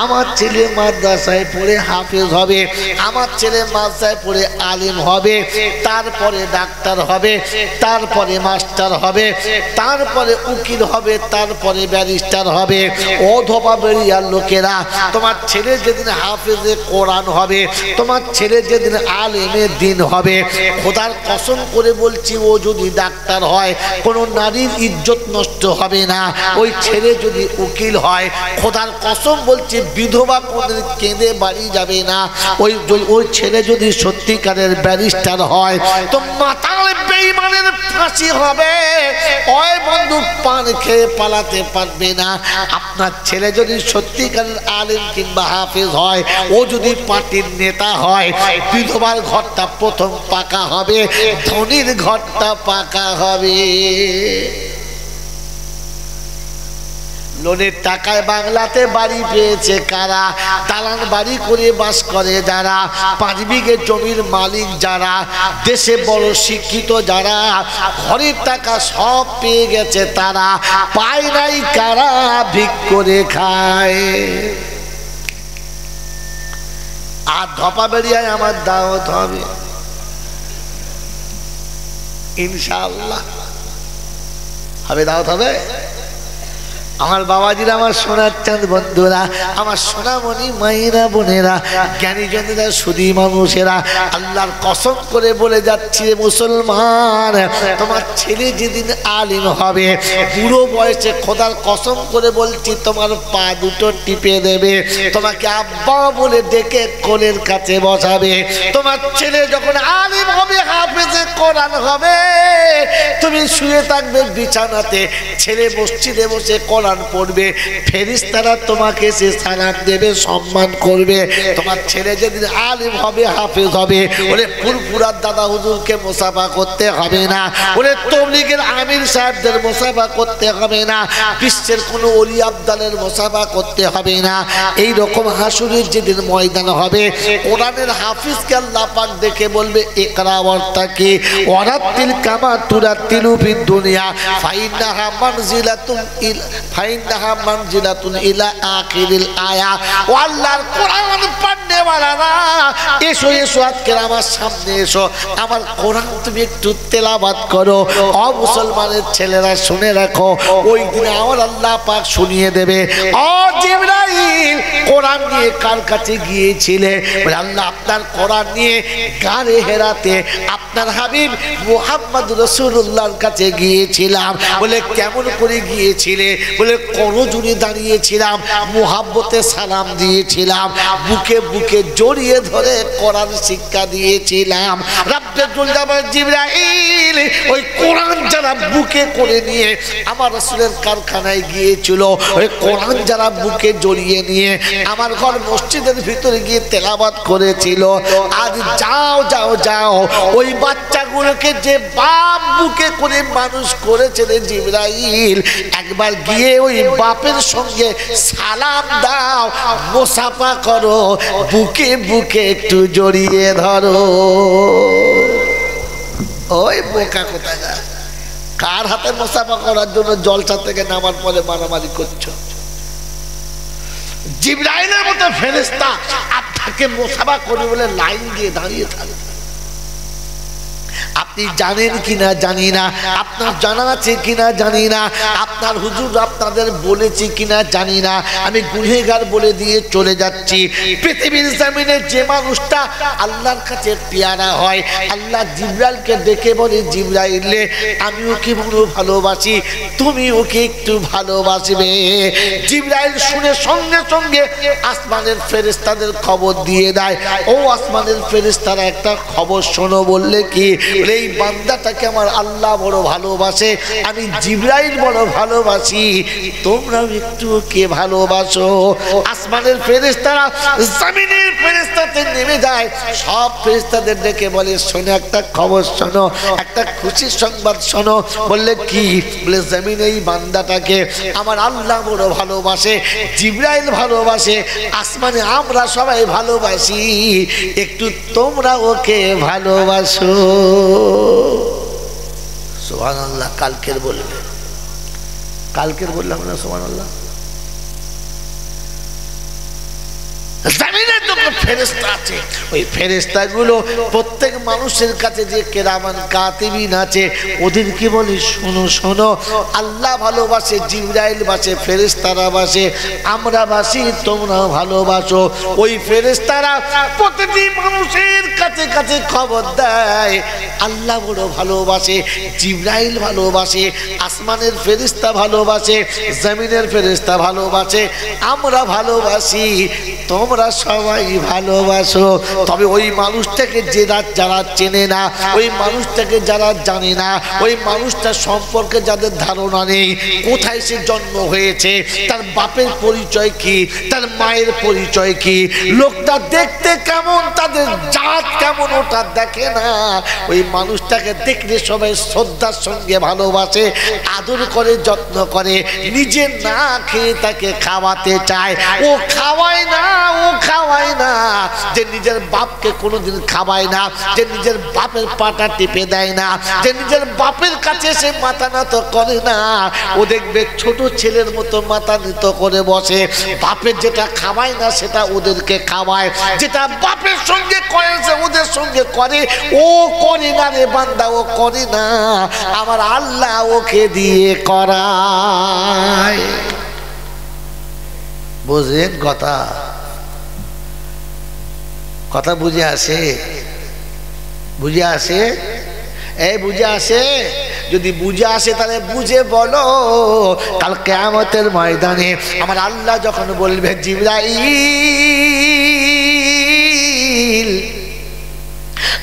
আমার ছেলে মাদ্রাসায় পড়ে হাফেজ হবে, আমার ছেলে মাদ্রাসায় পড়ে আলিম হবে, তারপরে ডাক্তার হবে, তারপরে মাস্টার হবে, তারপরে উকিল হবে, তারপরে ব্যারিস্টার হবে। অধবা বেরিয়ার লোকেরা, তোমার ছেলে যেদিন হাফেজে কোরআন হবে, তোমার ছেলে যেদিন আলেমে দিন হবে, খোদার কসম করে বলছি, ও যদি ডাক্তার হয় কোনো নারীর ইজ্জত নষ্ট হবে না। ওই ছেলে যদি উকিল হয়, খোদার কসম বলছে, বিধবা কোনদিন কেঁদে বাড়ি যাবে না। ওই ছেলে যদি সত্যিকারের ব্যারিস্টার হয়, তো মাতাল বেঈমানের ফাঁসি হবে, ওই বন্ধু পান খেয়ে পালাতে পারবে না। আপনার ছেলে যদি সত্যিকারের আলেম কিংবা হাফেজ হয়, ও যদি পার্টির নেতা হয়, বিধবার ঘরটা প্রথম পাকা হবে, ধনীর ঘরটা পাকা হবে। লোনের টাকায় বাংলাতে বাড়ি পেয়েছে কারা? দালান বাড়ি করে বাস করে যারা, 5 বিঘে জমির মালিক যারা, দেশে বড় শিক্ষিত যারা, ঘরের টাকা সব পেয়ে গেছে তারা, পায় নাই কারা? ভিক করে খায়। আর ধপা বেরিয়ায় আমার দাওয়াত হবে ইনশাআল্লাহ, হবে, দাওয়াত হবে। আমার বাবাজিরা, আমার সোনার চাঁদ বন্ধুরা, আমার সোনামণি মায়েরা বোনেরা, জ্ঞানীজনেরা, সুধী মানুষেরা, আল্লাহর কসম করে বলে যাচ্ছি, মুসলমান, তোমার ছেলে যেদিন আলিম হবে, বুড়ো বয়সে খোদার কসম করে বলছি, তোমার পা দুটো টিপে দেবে, তোমাকে আব্বা বলে ডেকে কোলের কাছে বসাবে। তোমার ছেলে যখন আলিম হবে, হাফেজে কোরআন হবে, তুমি শুয়ে থাকবে বিছানাতে, ছেলে মসজিদে বসে কোরআন পড়বে, ফেরেশতারা তোমাকে সে সালাম দেবে, সম্মান করবে। তোমার ছেলে যেদিন আলিম হবে, হাফেজ হবে, ওরে ফুরফুরার দাদা হুজুরকে মুসাফা করতে হবে না, ওরে তবলিগের আমির সাহেবদের মুসাফা করতে হবে না, বিশ্বের কোনো ওলি আবদালের মুসাফা করতে হবে না। এই রকম হাসুরের যেদিন ময়দান হবে, কোরআনের হাফিজকে আল্লাহ পাক দেখে বলবে, ইকরা ওয়ারতাকি ওয়ারাতিল কামা তুরাতিলু ফিদ দুনিয়া ফাইন্নাহা মানজিলাতুন ইলা আখিরিল আয়া। ও আল্লাহর কোরআন পড়নে ওয়ালারা, এসো এসো, আজকে আমার সামনে এসো, আমার কোরআন তুমি একটু তেলাওয়াত করো। ও মুসলমানের ছেলেরা শুনে রাখো, ওই দিনে আমার আল্লাহ পাক শুনিয়ে দেবে, ও জিবরাইল কোরআন নিয়ে কার কাছে গিয়েছিলে? বলে, আল্লাহ আপনার কোরআন নিয়ে গারে হেরাতে আপনার হাবিব মুহাম্মদ রাসূলুল্লাহর কাছে গিয়েছিলাম। বলে, কেমন করে গিয়েছিলে? বলে, বলে করজোড়ে দাঁড়িয়েছিলাম, মুহাব্বতে সালাম দিয়েছিলাম, বুকে বুকে জড়িয়ে ধরে কোরআন শিক্ষা দিয়েছিলাম। রব্বে দুলজাবার জিবরাইল ওই কোরআন যারা বুকে করে নিয়ে আমার রাসূলের কারখানায় গিয়েছিল, ওই কোরআন যারা বুকে জড়িয়ে নিয়ে আমার ঘর মসজিদের ভিতরে গিয়ে তেলাওয়াত করেছিল। আজ যাও যাও যাও ওই বাচ্চাগুলোকে যে বাপ বুকে করে মানুষ করেছিলেন জিবরাইল, একবার গিয়ে ওই বাপের সঙ্গে সালাম দাও, মুসাফা করো, বুকে বুকে একটু জড়িয়ে ধরো। ওই বোকা কোথায় না, কার হাতে মুসাফা করার জন্য জলসা থেকে নামার পরে মারামারি করছো? জিবরাইলের মতো ফেরেশতা আপনাকে মুসাফা করে বলে লাইন দিয়ে দাঁড়িয়ে থাকবে। আপনি জানেন কিনা জানি না, আপনার জানা আছে কিনা জানি না, আপনার হুজুর আপনাদের বলেছে কিনা জানি না, আমি গুনহগার বলে দিয়ে চলে যাচ্ছি। পৃথিবীর জমিনে যে মানুষটা আল্লাহর কাছে পেয়ারা হয়, আল্লাহ জিবরাইলকে ডেকে বলে, জিবরাইলে আমি ওকে বড় ভালোবাসি, তুমি ওকে একটু ভালোবাসবে। জিবরাইল শুনে সঙ্গে সঙ্গে আসমানের ফেরেশতাদের খবর দিয়ে দেয়, ও আসমানের ফেরেশতারা একটা খবর শোনো। বললে কি? এই বান্দাটাকে আমার আল্লাহ বড় ভালোবাসে, আমি জিবরাইল বড় ভালোবাসি, তোমরাও একটু ওকে ভালোবাসো। আসমানের ফেরেশতারা জমিনের ফেরেশতাতে নেমে যায়, সব ফেরেশতাদের ডেকে বলে, শোনো একটা খবর শোনো, একটা খুশির সংবাদ শোনো। বললে কি? বলে জমিনে এই বান্দাটাকে আমার আল্লাহ বড় ভালোবাসে, জিবরাইল ভালোবাসে, আসমানে আমরা সবাই ভালোবাসি, একটু তোমরা ওকে ভালোবাসো। সুবহানাল্লাহ। কালকের বলবে, কালকের বললাম না সুবহানাল্লাহ। জামিনে যত ফেরেশতা আছে, ওই ফেরেশতাগুলো প্রত্যেক মানুষের কাছে যে কেরামান কাতিবিন আছে, ওদেরকে বলি, শোনো শোনো, আল্লাহ ভালোবাসে, জিবরাইল বাসে, ফেরেশতারা বাসে, আমরা বাসি, তোমরাও ভালোবাসো। ওই ফেরেশতারা প্রতিটি মানুষের কাছে কাছে খবর দেয়, আল্লাহ বড় ভালোবাসে, জিবরাইল ভালোবাসে, আসমানের ফেরেশতা ভালোবাসে, জমিনের ফেরেশতা ভালোবাসে, আমরা ভালোবাসি, তোমরা সবাই ভালোবাসো। তবে ওই মানুষটাকে যারা চেনে না, ওই মানুষটাকে যারা জানে না, ওই মানুষটার সম্পর্কে যাদের ধারণা নেই, কোথায় সে জন্ম হয়েছে, তার বাপের পরিচয় কি, তার মায়ের পরিচয় কি, লোকটা দেখতে কেমন, তাদের জাত কেমন, ওটা দেখে না। ওই মানুষটাকে দেখলে সবাই শ্রদ্ধার সঙ্গে ভালোবাসে, আদর করে, যত্ন করে, নিজে না খেয়ে তাকে খাওয়াতে চায়। ও খাওয়ায় না, ও খাওয়ায় না, যে নিজের বাপকে কোনোদিন খাওয়ায় না, যে নিজের বাপের পাটা টিপে দেয় না, যে নিজের বাপের কাছে সে মাথা নত করে না, ও দেখবে ছোট ছেলের মতো মাথা নত করে বসে। বাপের যেটা খাওয়ায় না সেটা ওদেরকে খাওয়ায়, যেটা বাপের সঙ্গে করে সে ওদের সঙ্গে করে। ও করে না রে বান্দা, ও করে না, আমার আল্লাহ ওকে দিয়ে করায়। বুঝলেন কথা? কথা বুঝে আসে? বুঝে আসে? এই বুঝে আসে? যদি বুঝে আসে তাহলে বুঝে বলো, কাল কিয়ামতের ময়দানে আমার আল্লাহ যখন বলবে, জিবরাইল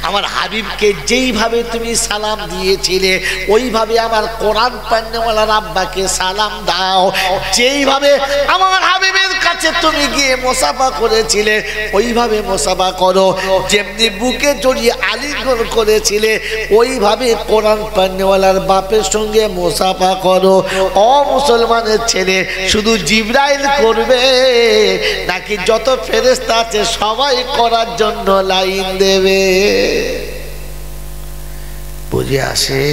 আমার হাবিবকে যেইভাবে তুমি সালাম দিয়েছিলে, ওইভাবে আমার কোরআন পান্নেওয়ালার আব্বাকে সালাম দাও। যেইভাবে আমার হাবিবের কাছে তুমি গিয়ে মুসাফা করেছিলে, ওইভাবে মুসাফা করো। যেমনি বুকে জড়িয়ে আলিঙ্গন করেছিলে, ওইভাবে কোরআন পান্নেওয়ালার বাপের সঙ্গে মুসাফা করো। ও মুসলমানের ছেলে, শুধু জিবরাইল করবে নাকি যত ফেরেশতা আছে সবাই করার জন্য লাইন দেবে? বুঝে আসে?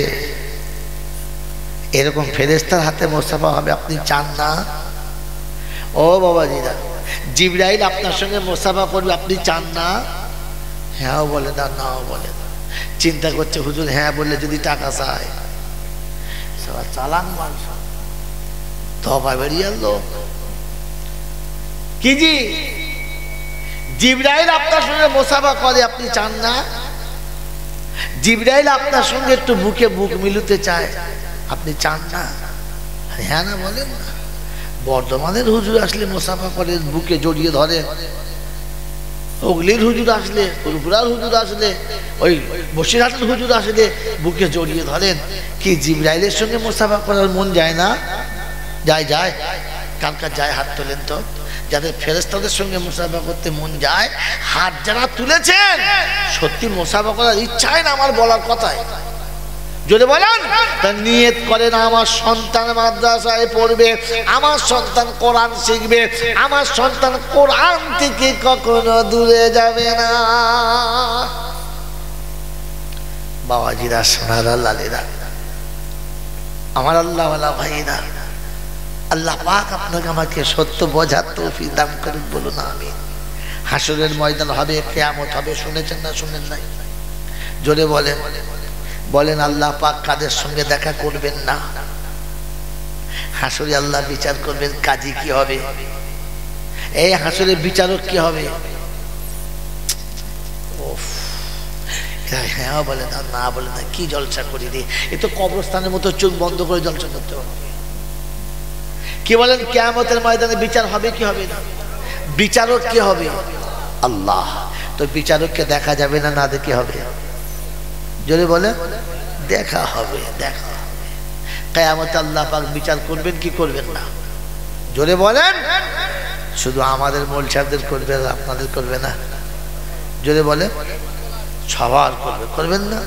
এরকম ফেরেশতার হাতে মুসাফা হবে আপনি চান না? ও বাবাজিরা, জিবরাইল আপনার সঙ্গে মুসাফা করবে আপনি চান না? হ্যাঁ বলে না, নাও বলে না। চিন্তা করছে হুজুর, হ্যাঁ বললে যদি টাকা চায়, সবার চালান মানুষ, তবা বেরিয়ে লোক কি জি? জিবরাইল আপনার সঙ্গে মুসাফা করে, আপনি চান না? জিবরাইল আপনার সঙ্গে একটু বুকে বুক মিলতে চায়, আপনি চান না? হ্যাঁ না বলেন না? বর্ধমানের হুজুর আসলে মুসাফা করে, বুকে জড়িয়ে ধরে। হুগলির হুজুর আসলে, ফুরফুরার হুজুর আসলে, ওই বসিরহাটের হুজুর আসলে বুকে জড়িয়ে ধরেন। কি জিবরাইলের সঙ্গে মুসাফা করার মন যায় না? যায় যায়। কার কার যায় হাত তোলেন তো। যাদের ফেরেশতাদের সঙ্গে মুসাফা করতে মন যায়, হাত যারা তুলেছেন, সত্যি মুসাফা করার ইচ্ছাই না আমার বলার কথায়। যদি বলেন তা নিয়ত করেন আমার সন্তান মাদ্রাসায় পড়বে, আমার সন্তান কোরআন শিখবে, আমার সন্তান কোরআন থেকে কখনো দূরে যাবে না। বাবাজিরা, সোনারা, লালেরা, আমার আল্লাহওয়ালা ভাইরা, আল্লাহ পাক আপনাকে আমাকে সত্য বোঝার তৌফিক দান করুন, বলুন আমিন। হাসরের ময়দান হবে, কিয়ামত হবে, শুনেছেন না শুনেন নাই? জোরে বলেন। বলেন আল্লাহ পাক কাদের সঙ্গে দেখা করবেন না? হাসরে আল্লাহ বিচার করবেন, কাজী কি হবে? এই হাসরে বিচারক কি হবে? হ্যাঁ বলে না, না বলে না, কি জলসা করি রে, এ তো কবরস্থানের মতো চোখ বন্ধ করে জলসা করতে হবে। কি বলেন, কিয়ামতের ময়দানে বিচার হবে কি হবে না? বিচারক কি হবে? আল্লাহ। তো বিচারককে দেখা যাবে না, না দেখে হবে? যদি বলেন দেখা হবে, দেখা হবে। কিয়ামতে আল্লাহ পাক বিচার করবেন কি করবেন না? জোরে বলেন। শুধু আমাদের মৌলভী সাহেবদের করবে, আপনাদের করবে না? জোরে বলেন। সবার করবে, করবেন না?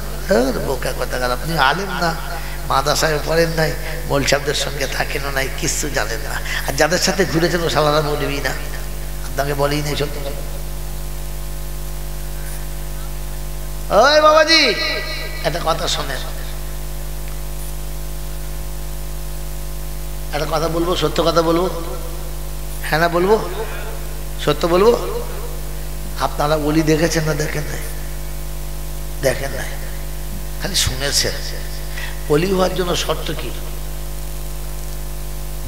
বোকা কথা, আপনি আলেম না, মাদ্রাসায় পড়েন নাই, মৌলভী সাহেবদের সঙ্গে থাকেনও নাই, কিচ্ছু জানেন না। আর যাদের সাথে ঘুরেছেন ও সালারা মৌলভী না, আপনাকে বলেই নাই সত্য। ওই বাবাজি, একটা কথা শোনেন, একটা কথা বলবো, সত্য কথা বলবো। হ্যাঁ না বলবো? সত্য বলবো। আপনারা ওলি দেখেছেন না দেখেন নাই? দেখেন নাই, খালি শুনেছেন। ওলি হওয়ার জন্য শর্ত কি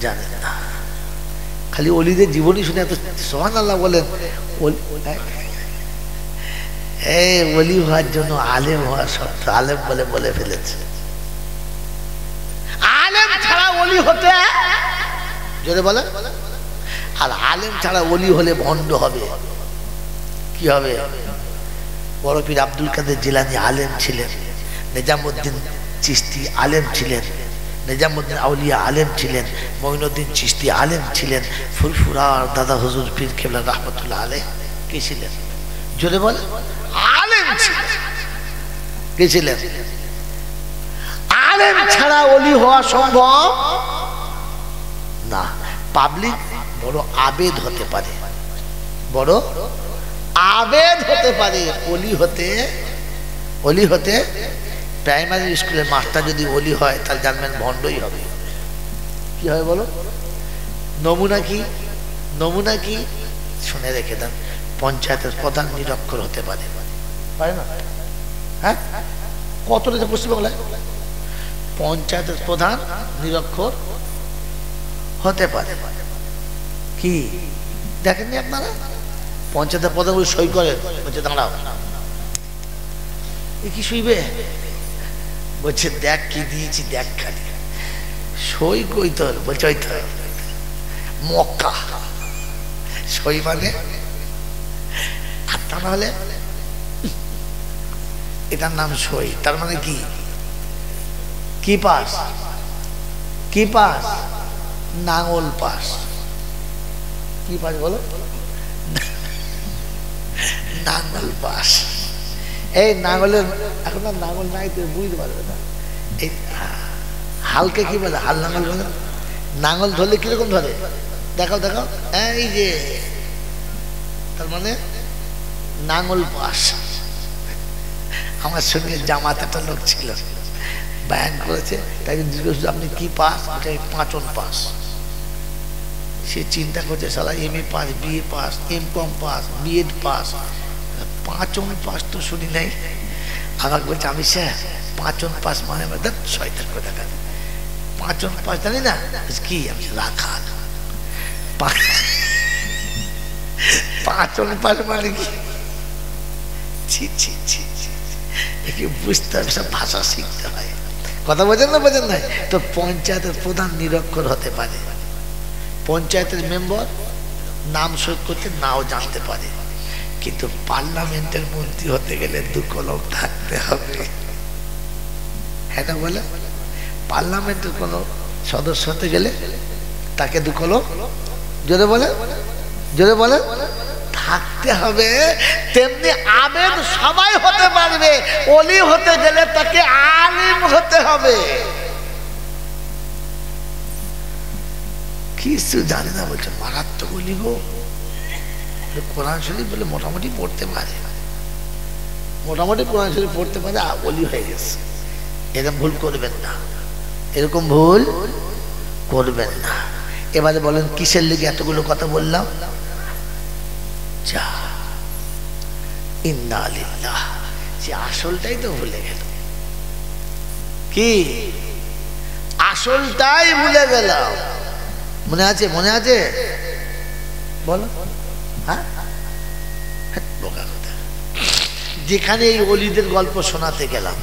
জানেন না, খালি ওলিদের জীবনী শুনে এত সুবহানাল্লাহ বলেন। এই ওলি হওয়ার জন্য আলেম হওয়া শর্ত, আলেম বলে বলে ফেলেছে। আলেম ছাড়া ওলি হতে, যদি বলে, আর আলেম ছাড়া ওলি হলে ভণ্ড হবে। কি হবে? বড় পীর আব্দুল কাদের জিলানী আলেম ছিলেন, নিজামুদ্দিন চিশতি আলেম ছিলেন, নিজামুদ্দিন আউলিয়া আলেম ছিলেন, মঈনুদ্দিন চিশতি আলেম ছিলেন, ফুরফুরার দাদা হুজুর পীর কেবলা রহমতুল্লাহ আলাইহ কি ছিলেন? জোরে বলে, আলেম ছিলেন। কি ছিলেন? আলেম ছাড়া ওলি হওয়া সম্ভব না। পাবলিক বড় আবেদ হতে পারে, বড় আবেদ হতে পারে। ওলি হতে প্রাইমারি স্কুলের মাস্টার যদি ওলি হয়, তাহলে জানবেন ভণ্ডই হবে। কি হয় বলো? নমুনা কি? নমুনা কি? শুনে রেখে দেন। পঞ্চায়েতের প্রধান নিরক্ষর হতে পারে, পারে না? হ্যাঁ, কত রয়েছে পশ্চিমবাংলায়? পঞ্চায়েতের প্রধান নিরক্ষর হতে পারে। কি দেখেননি আপনারা? পঞ্চায়েতের প্রধান সই করে, বলছে দাঁড়াও, কি শুইবে? বলছে দেখ কি দিয়েছি, দেখ খালি। সই কই তোর? বলছে ওই তো মক্কা। সই মানে? আর তা নাহলে এটার নাম সই, তার মানে কি? কি পাস? কি পাস? নাঙল পাস। কি পাস বলো? নাঙল পাস। এই নাঙলের, এখন আর নাঙল নাই তো বুঝতে পারবে না। এই হালকে কি বলে? হাল নাঙল বলে। নাঙল ধরলে কিরকম ধরে? দেখাও দেখাও। এই যে, তার মানে নাঙল পাস। আমার সঙ্গে জামাত একটা লোক ছিল, বয়ান করেছে, তাকে জিজ্ঞেস আপনি কি পাস? ওটাই পাঁচন পাস। সে চিন্তা করছে, সালা M A pass, BA pass, MCom pass, BEd pass, পাঁচন পাস তো শুনি নাই। আমাকে বলছে আমি স্যার পাঁচন পাস মানে শয়তান করে দেখা, পাঁচন পাস জানি না কি? আমি রাখাল। পাঁচন পাস মানে কি? বুঝতে হবে, সব ভাষা শিখতে হয়। কথা বোঝেন না? বোঝেন না? তো পঞ্চায়েতের প্রধান নিরক্ষর হতে পারে। পঞ্চায়েতের মেম্বার নাম সই করতে নাও জানতে পারে, কিন্তু পার্লামেন্টের মন্ত্রী হতে গেলে 2 কলম থাকতে হবে। হ্যাঁ না বলে? পার্লামেন্টের কোনো সদস্য হতে গেলে তাকে 2 কলম, জোরে বলে, জোরে বলে, থাকতে হবে। তেমনি আবেদ সবাই হতে পারবে, ওলি হতে গেলে তাকে আলিম হতে হবে। কিছু জানে না বলছে, মারাত্মক ওলি গো। কোরআন শরীফ বলে মোটামুটি পড়তে পারে, মোটামুটি কোরআন শরীফ পড়তে পারে, ওলি হয়ে গেছে। এরকম ভুল করবেন না, এরকম ভুল করবেন না। এবারে বলেন কিসের লেগে এতগুলো কথা বললাম? যা ইন্না লিল্লাহ, যে আসলটাই তো ভুলে গেল। কি আসলটাই ভুলে গেলাম? মনে আছে? মনে আছে? বলো। হ্যাঁ, যেখানে এই ওলিদের গল্প শোনাতে গেলাম,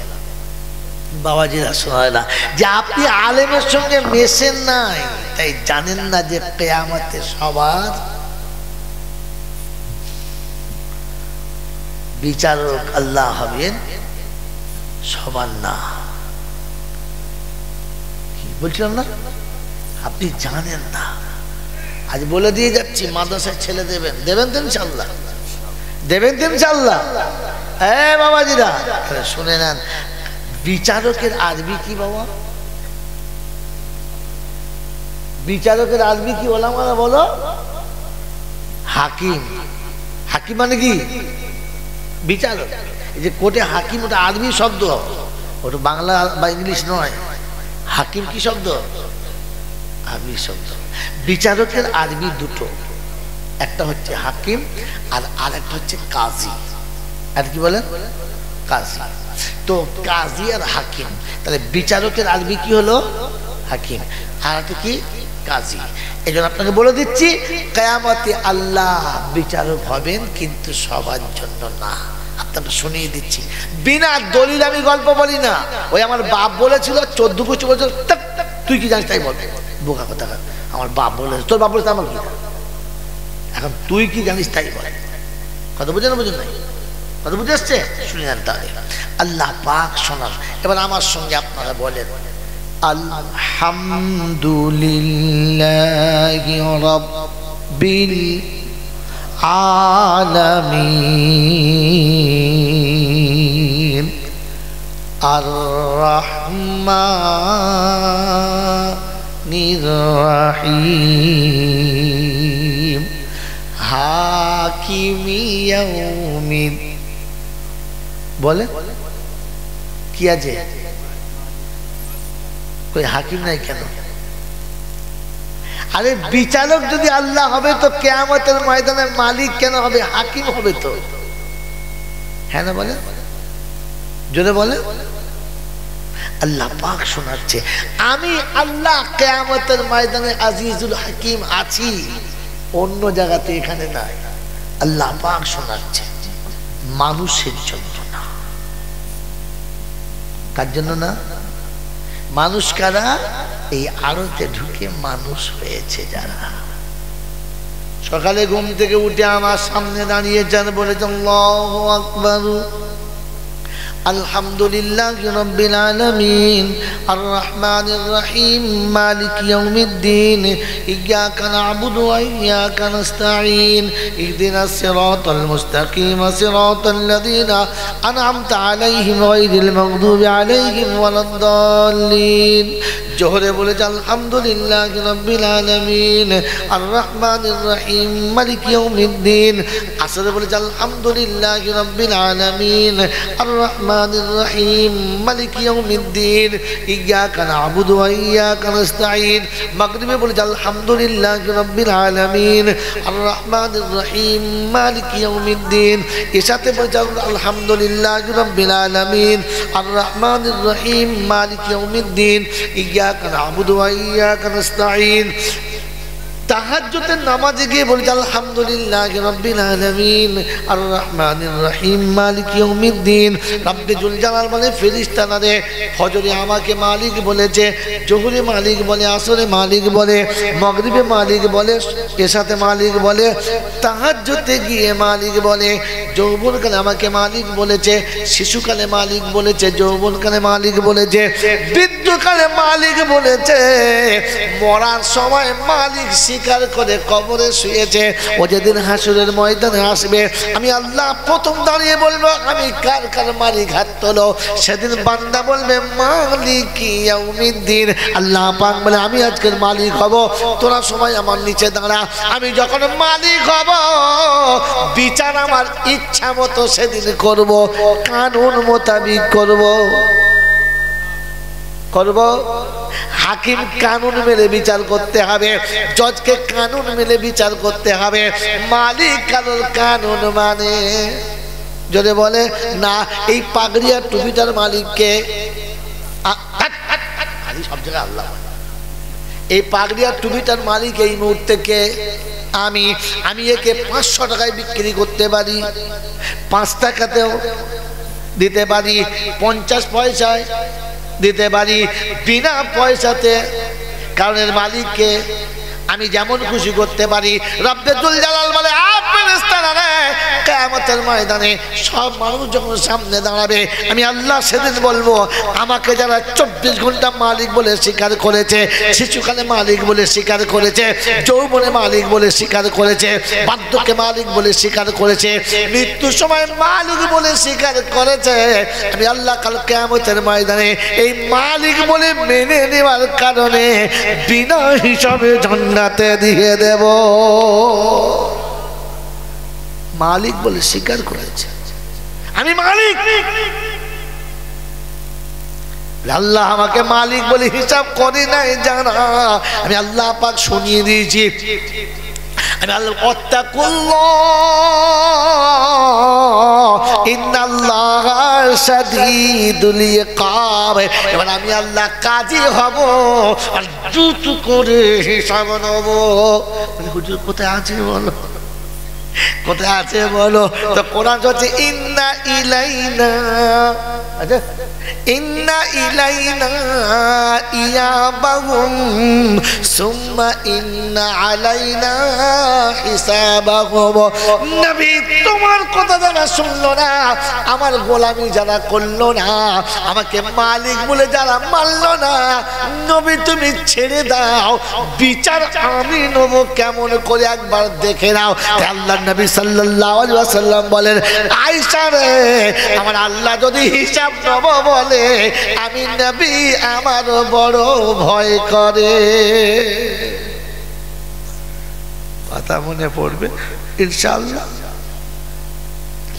বাবাজিরা শোনায় না যে আপনি আলেমের সঙ্গে মেশেন নাই, তাই জানেন না যে কিয়ামতে সবার বিচারক আল্লাহ হবেন, সবার না। কি বলছিলাম না? আপনি জানেন না। আজ বলে দিয়ে যাচ্ছি, মাদ্রাসায় ছেলে দেবেন, দেবেন তো ইনশাআল্লাহ, দেবেন তো ইনশাআল্লাহ। হ্যাঁ বাবাজিরা শুনে নেন, বিচারকের আরবি কি বাবা? বিচারকের আরবি কি ওলামারা বলো? হাকিম। হাকিম মানে কি? বিচারক। এই যে কোর্টে হাকিম, ওটা আরবি শব্দ, ওটা বাংলা বা ইংলিশ নয়। হাকিম কি শব্দ? আরবি শব্দ। বিচারকের আরবি 2টো, একটা হচ্ছে হাকিম আর আরেকটা হচ্ছে কাজী। আর কি বলেন? কাজী। তো কাজী আর হাকিম, তাহলে বিচারকের আরবি কি হলো? হাকিম। আর একটা কি? কাজী। এই জন্য আপনাকে বলে দিচ্ছি, কিয়ামতে আল্লাহ বিচারক হবেন, কিন্তু সবার জন্য না। আপনাকে শুনিয়ে দিচ্ছি, বিনা দলিল আমি গল্প বলি না। ওই আমার বাপ বলেছিল 14 বছর, তুই কি জানিস তাই বল। বোকা কথা, আমার বাপ বলেছে, তোর বাপ বলেছে, আমার কি? এখন তুই কি জানিস তাই বল। কথা বুঝে না? বুঝুন নাই? কথা বুঝে আসছে? শুনে নেন তাহলে। আল্লাহ পাক শোনান। এবার আমার সঙ্গে আপনারা বলেন, আলহামদুলিল্লাহি রাব্বিল আলামিন আর রাহমানির রাহিম হাকিমি ইয়াউমিদ। বলে কি আছে? কই হাকিম নাই কেন? আরে বিচারক যদি আল্লাহ হবে তো কিয়ামতের ময়দানের মালিক কেন হবে? হাকিম হবে তো। হ্যাঁ না বলে? জোরে বলে। আল্লাহ পাক শোনাচ্ছে, আমি আল্লাহ কিয়ামতের ময়দানে আজিজুল হাকিম আছি, অন্য জায়গাতে, এখানে নাই। আল্লাহ পাক শোনাচ্ছে, মানুষের জন্য না। কার জন্য না? মানুষ কারা? এই আড়তে ঢুকে মানুষ হয়েছে যারা। সকালে ঘুম থেকে উঠে আমার সামনে দাঁড়িয়েছেন, বলেছেন আল্লাহু আকবার, আলহামদুলিল্লাহি রাব্বিল আলামিন আর রহমানির রহিম মালিক ইয়াউমিদ্দিন ইয়্যাকা না'বুদু ওয়া ইয়্যাকা নাস্তাঈন ইহদিনাস সিরাতাল মুস্তাকিম সিরাতাল লাযীনা আন'আমতা আলাইহিম গায়রিল মাগদুবি আলাইহিম ওয়ালাদ-দাল্লিন। জোহরে বলেছে আলহামদুলিল্লাহি রাব্বিল আলামিন আর রহমানির রহিম মালিক ইয়াউমিদ্দিন। আসরে বলেছে আলহামদুলিল্লাহি রাব্বিল আলামিন আর রহমানির রহিম মালিক ইয়াউমিদ্দিন ইয়্যাকা না'বুদু ওয়া ইয়্যাকা নাস্তাঈন। মাগরিবে বলেছে আলহামদুলিল্লাহি রাব্বিল আলামিন আর রহমানির রহিম মালিক ইয়াউমিদ্দিন। এসাতে বলেছে আলহামদুলিল্লাহি রাব্বিল আলামিন আর রহমানির রহিম মালিক ইয়াউমিদ্দিন ইয়্যাকা না'বুদু ওয়া ইয়্যাকা নাস্তাঈন। তাহাজ্জুদের নামাজে গিয়ে বলি আলহামদুলিল্লাহি রাব্বিল আলামিন আর রহমানির রহিম মালিকি ইয়াউমিদ্দিন। রব্বে জুল জালাল বলে ফেরেশতারা রে ফজরে আমাকে মালিক বলেছে, জোহরে মালিক বলে, আসরে মালিক বলে, মাগরিবে মালিক বলে, এশাতে মালিক বলে, তাহাজ্জুদে গিয়ে মালিক বলে, যৌবনকালে আমাকে মালিক বলেছে, শিশুকালে মালিক বলেছে, যৌবনকালে মালিক বলেছে, বৃদ্ধকালে মালিক বলেছে, মরার সময় মালিক স্বীকার করে কবরে শুয়েছে। ও যেদিন হাসরের ময়দানে আসবে আমি আল্লাহ প্রথম দাঁড়িয়ে বলবো আমি কার কার মালিক, হাত তোলো। সেদিন বান্দা বলবে মালিক ইয়াউমিদ্দিন। আল্লাহ পাক বলে আমি আজকের মালিক হব, তোরা সবাই আমার নিচে দাঁড়া। আমি যখন মালিক হব বিচার আমার ইচ্ছা মতো সেদিন করব, কানুন মোতাবিক করব। হাকিম কানুন মেনে বিচার করতে হবে, জজকে কানুন মেনে বিচার করতে হবে। মালিক কারোর কানুন মানে যদি বলে না এই পাগড়ি আর টুপিটার মালিককে, সব জায়গায় আল্লাহ, এই পাগড়ি আর টুপিটার মালিক এই মুহূর্তে কে? আমি একে 500 টাকায় বিক্রি করতে পারি, 5 টাকাতেও দিতে পারি, 50 পয়সায় দিতে পারি, বিনা পয়সাতে। কারণ এর মালিককে আমি যেমন খুশি করতে পারি। রব্বে জুল জালাল বলে কিয়ামতের ময়দানে সব মানুষ যখন সামনে দাঁড়াবে আমি আল্লাহ সেদিন বলবো আমাকে যারা 24 ঘন্টা মালিক বলে স্বীকার করেছে, শিশুকালে মালিক বলে স্বীকার করেছে, যৌবনে মালিক বলে স্বীকার করেছে, বার্ধক্যে মালিক বলে স্বীকার করেছে, মৃত্যুর সময় মালিক বলে স্বীকার করেছে, আমি আল্লাহ কাল কিয়ামতের ময়দানে এই মালিক বলে মেনে নেওয়ার কারণে বিনা হিসাবে জান্নাতে দিয়ে দেব। মালিক বলে স্বীকার করেছে আমি মালিক, আল্লাহ আমাকে মালিক বলে হিসাব করে নাই জানা, আমি আল্লাহ পাক শুনিয়ে দিয়েছি। আমি আল্লাহ ইন্নাল্লাহা শাদীদুল ইকাব। এবার আমি আল্লাহ কাজী হব আর দ্রুত করে হিসাব নেব। হুজুর কোথায় আছে বলো, কোথায় আছে বলো? তো কোরআন হচ্ছে ইন্না ইলাইনা, আচ্ছা ইন্না ইলাইনা ইয়াবাহুম সুম্মা ইন্না আলাইনা হিসাবাহুম। নবী তোমার কথা যারা শুনলো না, আমার গোলামি যারা করলো না, আমাকে মালিক বলে যারা মানলো না, নবী তুমি ছেড়ে দাও, বিচার আমি নেব কেমন করে একবার দেখে নাও। আল্লাহ নবী সাল্লাল্লাহু আলাইহি ওয়াসাল্লাম বলেন আয়েশা রে আমার আল্লাহ যদি হিসাব নেব বলে আমি নবী আমার বড় ভয় করে। কথা মনে পড়বে ইনশাআল্লাহ,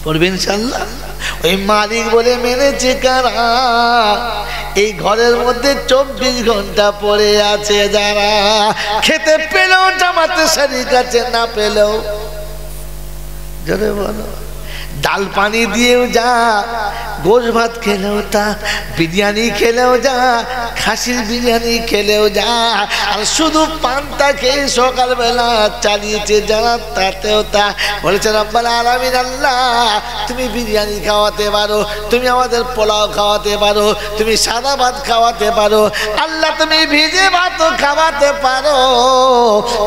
পড়বে ইনশাআল্লাহ। ওই মালিক বলে মেনেছে কারা? এই ঘরের মধ্যে 24 ঘন্টা পড়ে আছে যারা, খেতে পেলেও জামাতে শরীক আছে, না পেলেও জোরে বলো ডাল পানি দিয়েও যা, গোশ ভাত খেলেও তা, বিরিয়ানি খেলেও যা, খাসির বিরিয়ানি খেলেও যা, আর শুধু পান্তা খেয়ে সকালবেলা চালিয়েছে যারা তাতেও তা। বলেছে রব্বুল আলামিন আল্লাহ তুমি বিরিয়ানি খাওয়াতে পারো, তুমি আমাদের পোলাও খাওয়াতে পারো, তুমি সাদা ভাত খাওয়াতে পারো, আল্লাহ তুমি ভিজে ভাতও খাওয়াতে পারো,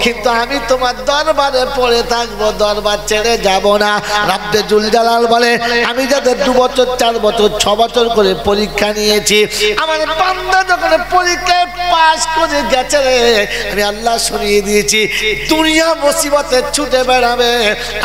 কিন্তু আমি তোমার দরবারে পড়ে থাকবো, দরবার ছেড়ে যাব না। রব্বে জুল জালাল বলে আমি যাদের 2 বছর 4 বছর 6 বছর করে পরীক্ষা নিয়েছি, আমার বান্দা যখন পরীক্ষায় পাস করে গেছে আমি আল্লাহ শুনিয়ে দিয়েছি দুনিয়া মুসিবতে ছুটে বেড়াবে,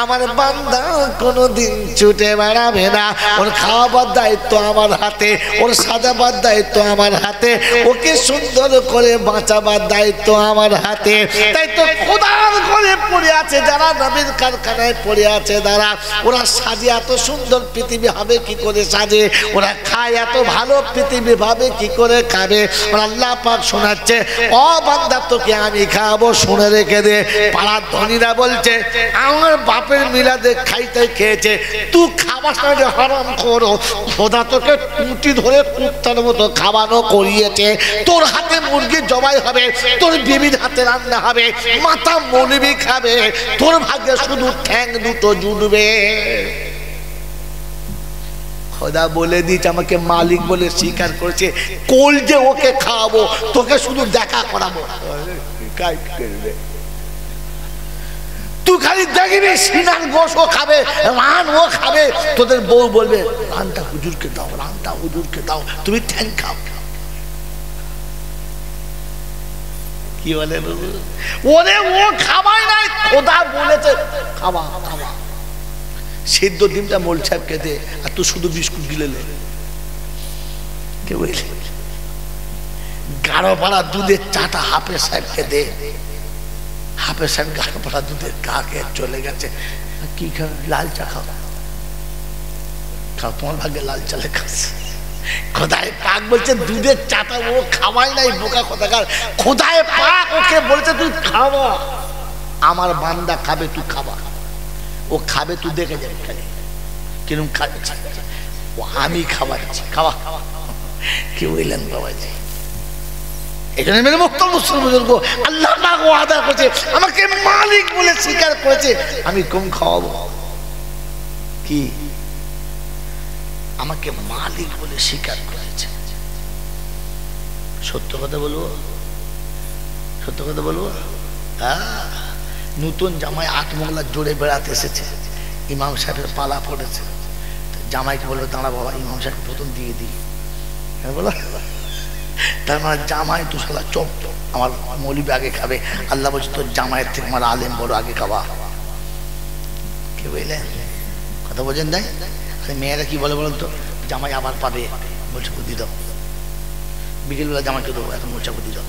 আমার বান্দা কোনোদিন ছুটে বেড়াবে না। ওর খাওয়াবার দায়িত্ব আমার হাতে, ওর সাজাবার দায়িত্ব আমার হাতে, ওকে সুন্দর করে বাঁচাবার দায়িত্ব আমার হাতে। তাই তো খোদার ঘরে পড়ে আছে যারা, নবীর কারখানায় পড়ে আছে যারা, ওরা সাজে এত সুন্দর পৃথিবী হবে কি করে সাজে? যে ওরা খায় এত ভালো, পৃথিবী ভাবে কি করে খাবে। আল্লাহ পাক শোনাচ্ছে, ও বান্দা তোকে আমি খাওয়াবো, শুনে রেখে দে। পাড়ার ধনীরা বলছে আমার বাপের মিলাদে খাইতে খেয়েছে, তুই খাবার সাথে হারাম করো, খোদা তোকে টুটি ধরে কুত্তার মতো খাওয়ানো করিয়েছে। তোর হাতে মুরগি জবাই হবে, তোর বিবির হাতে রান্না হবে, মাথা মৌলবি খাবে, তোর ভাগ্যে শুধু ঠ্যাং দুটো জুটবে। খোদা বলে দিচ্ছে, আমাকে মালিক বলে স্বীকার করেছে, কোল যে ওকে খাওয়াবো, তোকে শুধু দেখা করাবো। তুই খালি দেখবি সিনার গোশ ও খাবে, রান ও খাবে, তোদের বউ বলবে রানটা হুজুরকে দাও, রানটা হুজুরকে দাও, তুমি ঠ্যাং খাও। কি বলে ওরে, ও খাবাই নাই, খোদা বলেছে খাওয়া খাওয়া। সিদ্ধ ডিমটা মোল সাহেবকে দে, আর তুই শুধু বিস্কুট গিলে নে। কে বললি? গাঢ় পাড়া দুধের চাটা হাফেজ সাহেবকে দে। হাফেজ সাহেব গাঢ় পাড়া দুধের কাকে চলে গেছে, কি খাবে? লাল চা খাও, খাও, তোমার ভাগ্যে লাল চা লেখা আছে। খোদায় পাক বলছে দুধের চাটা ও খাওয়াই নাই, বোকা কোথাকার। খোদায় পাক ওকে বলছে তুই খাওয়া, আমার বান্দা খাবে, তুই খাবা। ও খাবে, তুই দেখে যাবি খালি কিরম খাচ্ছে। ও আমি খাওয়াচ্ছি, খাওয়া। কি বললেন বাবাজি? এখানে মেরে মুক্ত মুসলিম বুজুর্গ, আল্লাহ পাক ওয়াদা করেছে, আমাকে মালিক বলে স্বীকার করেছে, আমি কম খাওয়াবো। কি? আমাকে মালিক বলে স্বীকার করেছে। সত্য কথা বলবো, সত্য কথা বলবো। নতুন জামাই 8 মোগলা জোরে বেড়াতে এসেছে, ইমাম সাহেবের পালা পড়েছে। জামাইকে বলবে দাঁড়া বাবা, ইমাম সাহেব প্রথম দিয়ে দিই। বলো তার মানে জামাই তো শালা চপ, আমার মৌলবি আগে খাবে। আল্লাহ বলছে তোর জামাইয়ের থেকে আমার আলেম বড়, আগে খাওয়া। কে বুঝলেন? কথা বোঝেন নাই? মেয়েরা কি বলে বলেন তো, জামাই আবার পাবে, বলছে বুদ্ধি দাও। বিকেলবেলা জামাইকে দেবো, এখন মোচা বুদ্ধি দাও।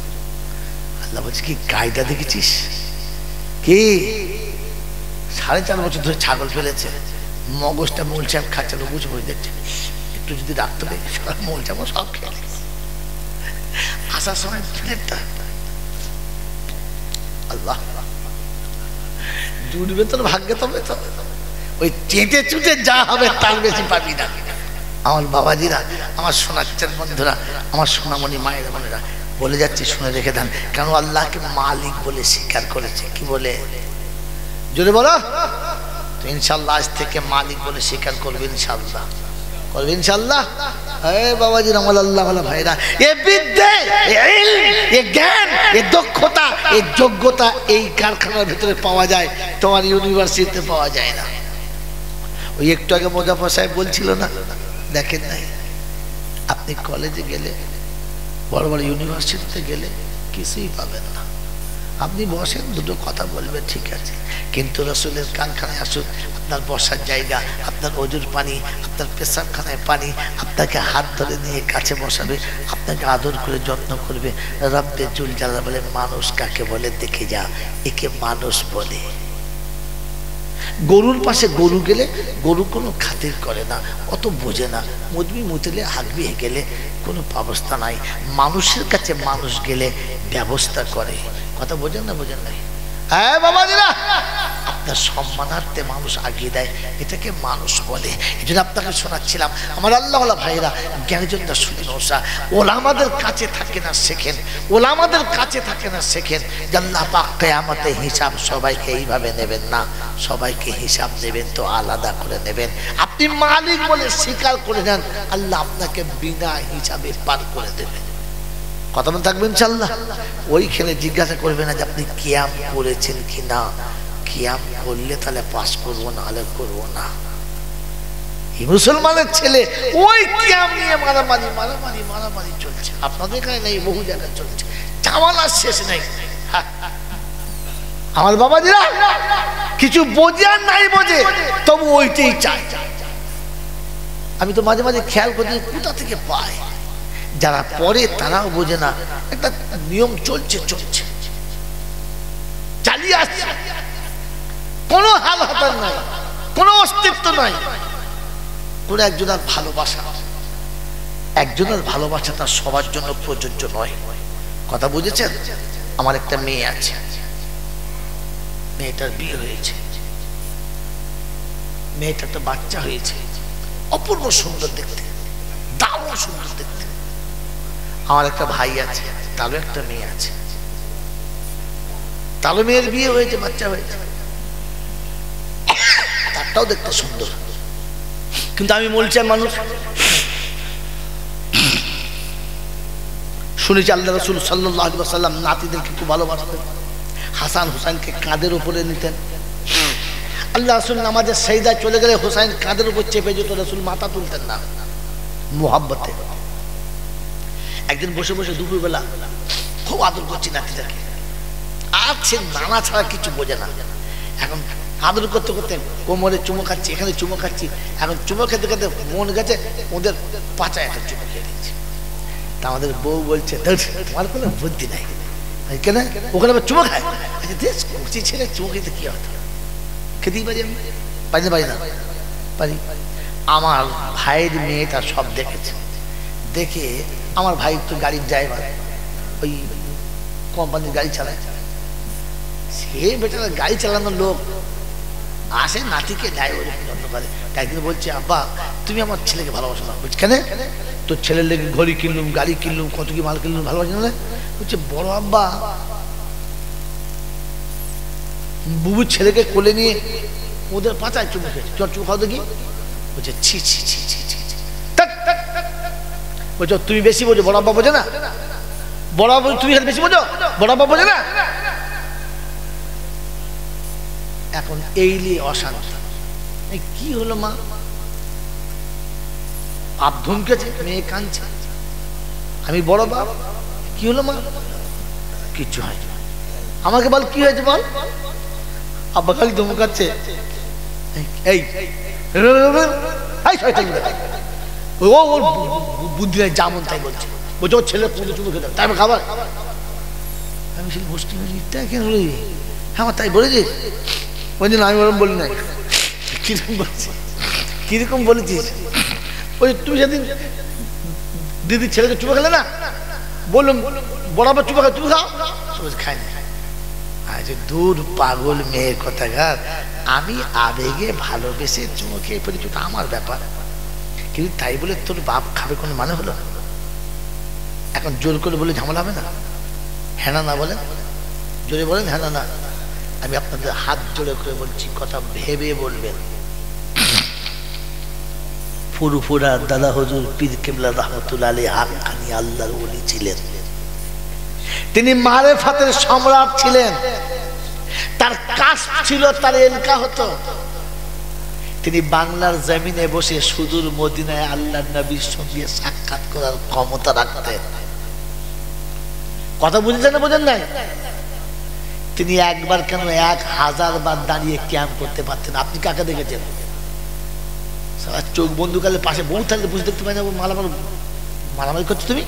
আল্লাহ বলছে কি কায়দা দেখেছিস? কি 4.5 বছর ধরে ছাগল ফেলেছে, মগজটা মোল সাহেব খাচ্ছে, বুঝে বুঝে দেখছে, একটু যদি রাখতে দেয় মোল সাহেব সব খেলে। আসার সময় আল্লাহ জুড়বে তোর ভাগ্যে, তবে তো ওই চেটে চুটে যা হবে তার বেশি পাবি না। আমার বাবাজিরা, আমার সোনাচ্ছেন বন্ধুরা, আমার সোনামণি মায়ের বোনেরা, বলে যাচ্ছি শুনে রেখে দেন, কেন আল্লাহকে মালিক বলে স্বীকার করেছে। কি বলে? জোরে বলো তো। ইনশাল্লাহ আজ থেকে মালিক বলে স্বীকার করবে, ইনশাল্লাহ করবে, ইনশাল্লাহ। বাবাজির আমার আল্লাহ ভাইরা, এ বিদ্যে, এ জ্ঞান, এ দক্ষতা, এ যোগ্যতা এই কারখানার ভিতরে পাওয়া যায়, তোমার ইউনিভার্সিটিতে পাওয়া যায় না। ওই একটু আগে মোজাফর সাহেব বলছিল না, দেখেন নাই? আপনি কলেজে গেলে, বড় বড় ইউনিভার্সিটিতে গেলে কিছুই পাবেন না। আপনি বসেন, দুটো কথা বলবে, ঠিক আছে, কিন্তু রসুলের কারখানায় আসুন, আপনার বসার জায়গা, আপনার ওজুর পানি, আপনার পেশাবখানায় পানি, আপনাকে হাত ধরে নিয়ে কাছে বসাবে, আপনাকে আদর করে যত্ন করবে। রব্বে জুল জালাল বলে মানুষ কাকে বলে দেখে যা, একে মানুষ বলে। গরুর পাশে গরু গেলে গরু কোনো খাতির করে না, অত বোঝে না, মুদবি মুতলে হাঁকবি গেলে কোনো ব্যবস্থা নাই। মানুষের কাছে মানুষ গেলে ব্যবস্থা করে। কথা বোঝেন না? বোঝেন নাই? হ্যাঁ বাবাজিরা, আপনার সম্মানার্থে মানুষ আগিয়ে দেয়, এটাকে মানুষ বলে। এই জন্য আপনাকে শোনাচ্ছিলাম, আমার আল্লাহ ভাইরা, জ্ঞানীজনরা শুনে নৌসা, ওলামাদের কাছে থাকে না শেখেন, ওলামাদের কাছে থাকে না শেখেন। আল্লাহ পাক কিয়ামতে হিসাব সবাইকে এইভাবে নেবেন না, সবাইকে হিসাব নেবেন তো আলাদা করে নেবেন। আপনি মালিক বলে স্বীকার করে নেন, আল্লাহ আপনাকে বিনা হিসাবে পার করে দেবেন। কথা মনে থাকবেন ইনশাআল্লাহ। ওইখানে জিজ্ঞাসা করবে না যে আপনি কিয়াম করেছেন কি না, কিয়াম করলে তাহলে পাস করবো, না হলে করবো না। এই মুসলমানের ছেলে ওই কিয়াম নিয়ে মারামারি মারামারি মারামারি চলছে, আপনাদের এখানে নেই, বহু জায়গায় চলছে, ঝামেলার শেষ নেই। আমার বাবাজিরা কিছু বোঝে আর নাই বোঝে, তবু ওইটাই চাই। আমি তো মাঝে মাঝে খেয়াল করি কোথা থেকে পায়, যারা পড়ে তারাও বোঝে না, একটা নিয়ম চলছে চলছে চালিয়ে আসছে, কোনো হাল হতার নাই, কোনো অস্তিত্ব নাই। কোনো একজনের ভালোবাসা, একজনের ভালোবাসা তার সবার জন্য প্রযোজ্য নয়। কথা বুঝেছেন? আমার একটা মেয়ে আছে, মেয়েটার বিয়ে হয়েছে, মেয়েটার একটা বাচ্চা হয়েছে, অপূর্ব সুন্দর দেখতে, দারুণ সুন্দর দেখতে। আমার একটা ভাই আছে, তারও একটা মেয়ে আছে, তারও মেয়ের বিয়ে হয়েছে, বাচ্চা হয়েছে, তারটাও দেখতে সুন্দর। কিন্তু আমি বলছি মানুষ শুনেছি আল্লাহ রাসূল সাল্লাল্লাহু আলাইহি ওয়াসাল্লাম নাতিদেরকে খুব ভালোবাসতেন, হাসান হুসাইনকে কাঁধের উপরে নিতেন। আল্লাহ রাসূল নামাজের সেজদায় চলে গেলে হুসাইন কাঁধের উপর চেপে যেত, রাসূল মাথা তুলতেন না মুহাব্বতে। একদিন বসে বসে দুপুরবেলা খুব আদর করছি নাতিটাকে, আর সে নানা ছাড়া কিছু বোঝে না। এখন আদর করতে করতে কোমরে চুমো খাচ্ছি, এখানে চুমো খাচ্ছি, এখন চুমো খেতে খেতে মন গেছে ওদের পাচায় একটা চুমো খেয়ে দিচ্ছি। তা আমাদের বউ বলছে তোমার কোনো বুদ্ধি নাই, কেন ওখানে আবার চুমো খায়? আচ্ছা ছেলে চুমো খেতে কি হতো, খেতেই পারি আমি? পারি না পারি। আমার ভাইয়ের মেয়েটা সব দেখেছে, দেখে আমার ভাই তো গাড়ির ড্রাইভার, ওই কোম্পানির গাড়ি চালায়, সে বেটারা গাড়ি চালানোর লোক আসে নাতিকে নেয়, ওই যত্ন করে। একদিন বলছে আব্বা তুমি আমার ছেলেকে ভালোবাসো না। বলছি কেন? তোর ছেলের লেগে ঘড়ি কিনলুম, গাড়ি কিনলুম, কত কি মাল কিনলুম, ভালোবাসি না? বলছে বড় আব্বা বুবুর ছেলেকে কোলে নিয়ে ওদের পাচায় চুমু খেয়েছে, চট চুমু খাও দেখি। বলছে ছি ছি ছি ছি ছি। বলছো তুমি বেশি বোঝো, বড় আব্বা বোঝে না? বড় আব্বা তুমি বেশি বোঝো, বড় আব্বা বোঝে না? এখন এই নিয়ে অশান্তি। কি হলো মা? আপ ধমকেছে, মেয়ে কাঁদছে, আমি বড় বাপ। কি হলো মা? কিচ্ছু হয়নি। আমাকে বল কি হয়েছে বল। আব্বা খালি ধমকাচ্ছে, এই ও ওর বুদ্ধি নাই, যেমন তাই বলছে। বলছে ওর ছেলে পুজো চুমো খেতে তাই খাবার। আমি সেই গোষ্ঠী তাই কেন বলি? হ্যাঁ তাই বলেছিস? বলছি না আমি ওরকম বলি নাই। কিরকম বলছি, কিরকম বলেছিস? বলছি তুমি সেদিন দিদির ছেলেকে চুমো খেলে না, বললাম বরাবর চুমো খাও, তুমি খাও। খাই না। আচ্ছা দূর পাগল মেয়ের কথাকার, আমি আবেগে ভালোবেসে চুমো খেয়ে ফেলেছি, ওটা আমার ব্যাপার। কিন্তু তাই বলে তোর বাপ খাবে কোনো মানে হলো? এখন জোর করে বলে ঝামেলা হবে না? হ্যাঁ না বলেন, জোরে বলেন হ্যাঁ না। আমি আপনাদের হাত জোড়ে করে বলছি, কথা ভেবে বলবেন। ফুরফুরা দাদা হুজুর পীর কেবলা রহমতুল্লাহ আলাইহি হাক্কানি আল্লাহর ওলি ছিলেন। তিনি মারেফাতের সম্রাট ছিলেন, তার কাজ ছিল, তার এলকা হতো। তিনি বাংলার জমিনে বসে সুদূর মদিনায় আল্লাহর নবীর সঙ্গে সাক্ষাৎ করার ক্ষমতা রাখতেন। কথা বুঝেছেন না বোঝেন নাই? তিনি একবার কেন 1000 বার দাঁড়িয়ে ক্যাম্প করতে পারতেন। আপনি কাকে দেখেছেন? সারা চোখ বন্ধু কালে পাশে বউ থাকলে বুঝে দেখতে পাই না মারামারি করছো তুমি?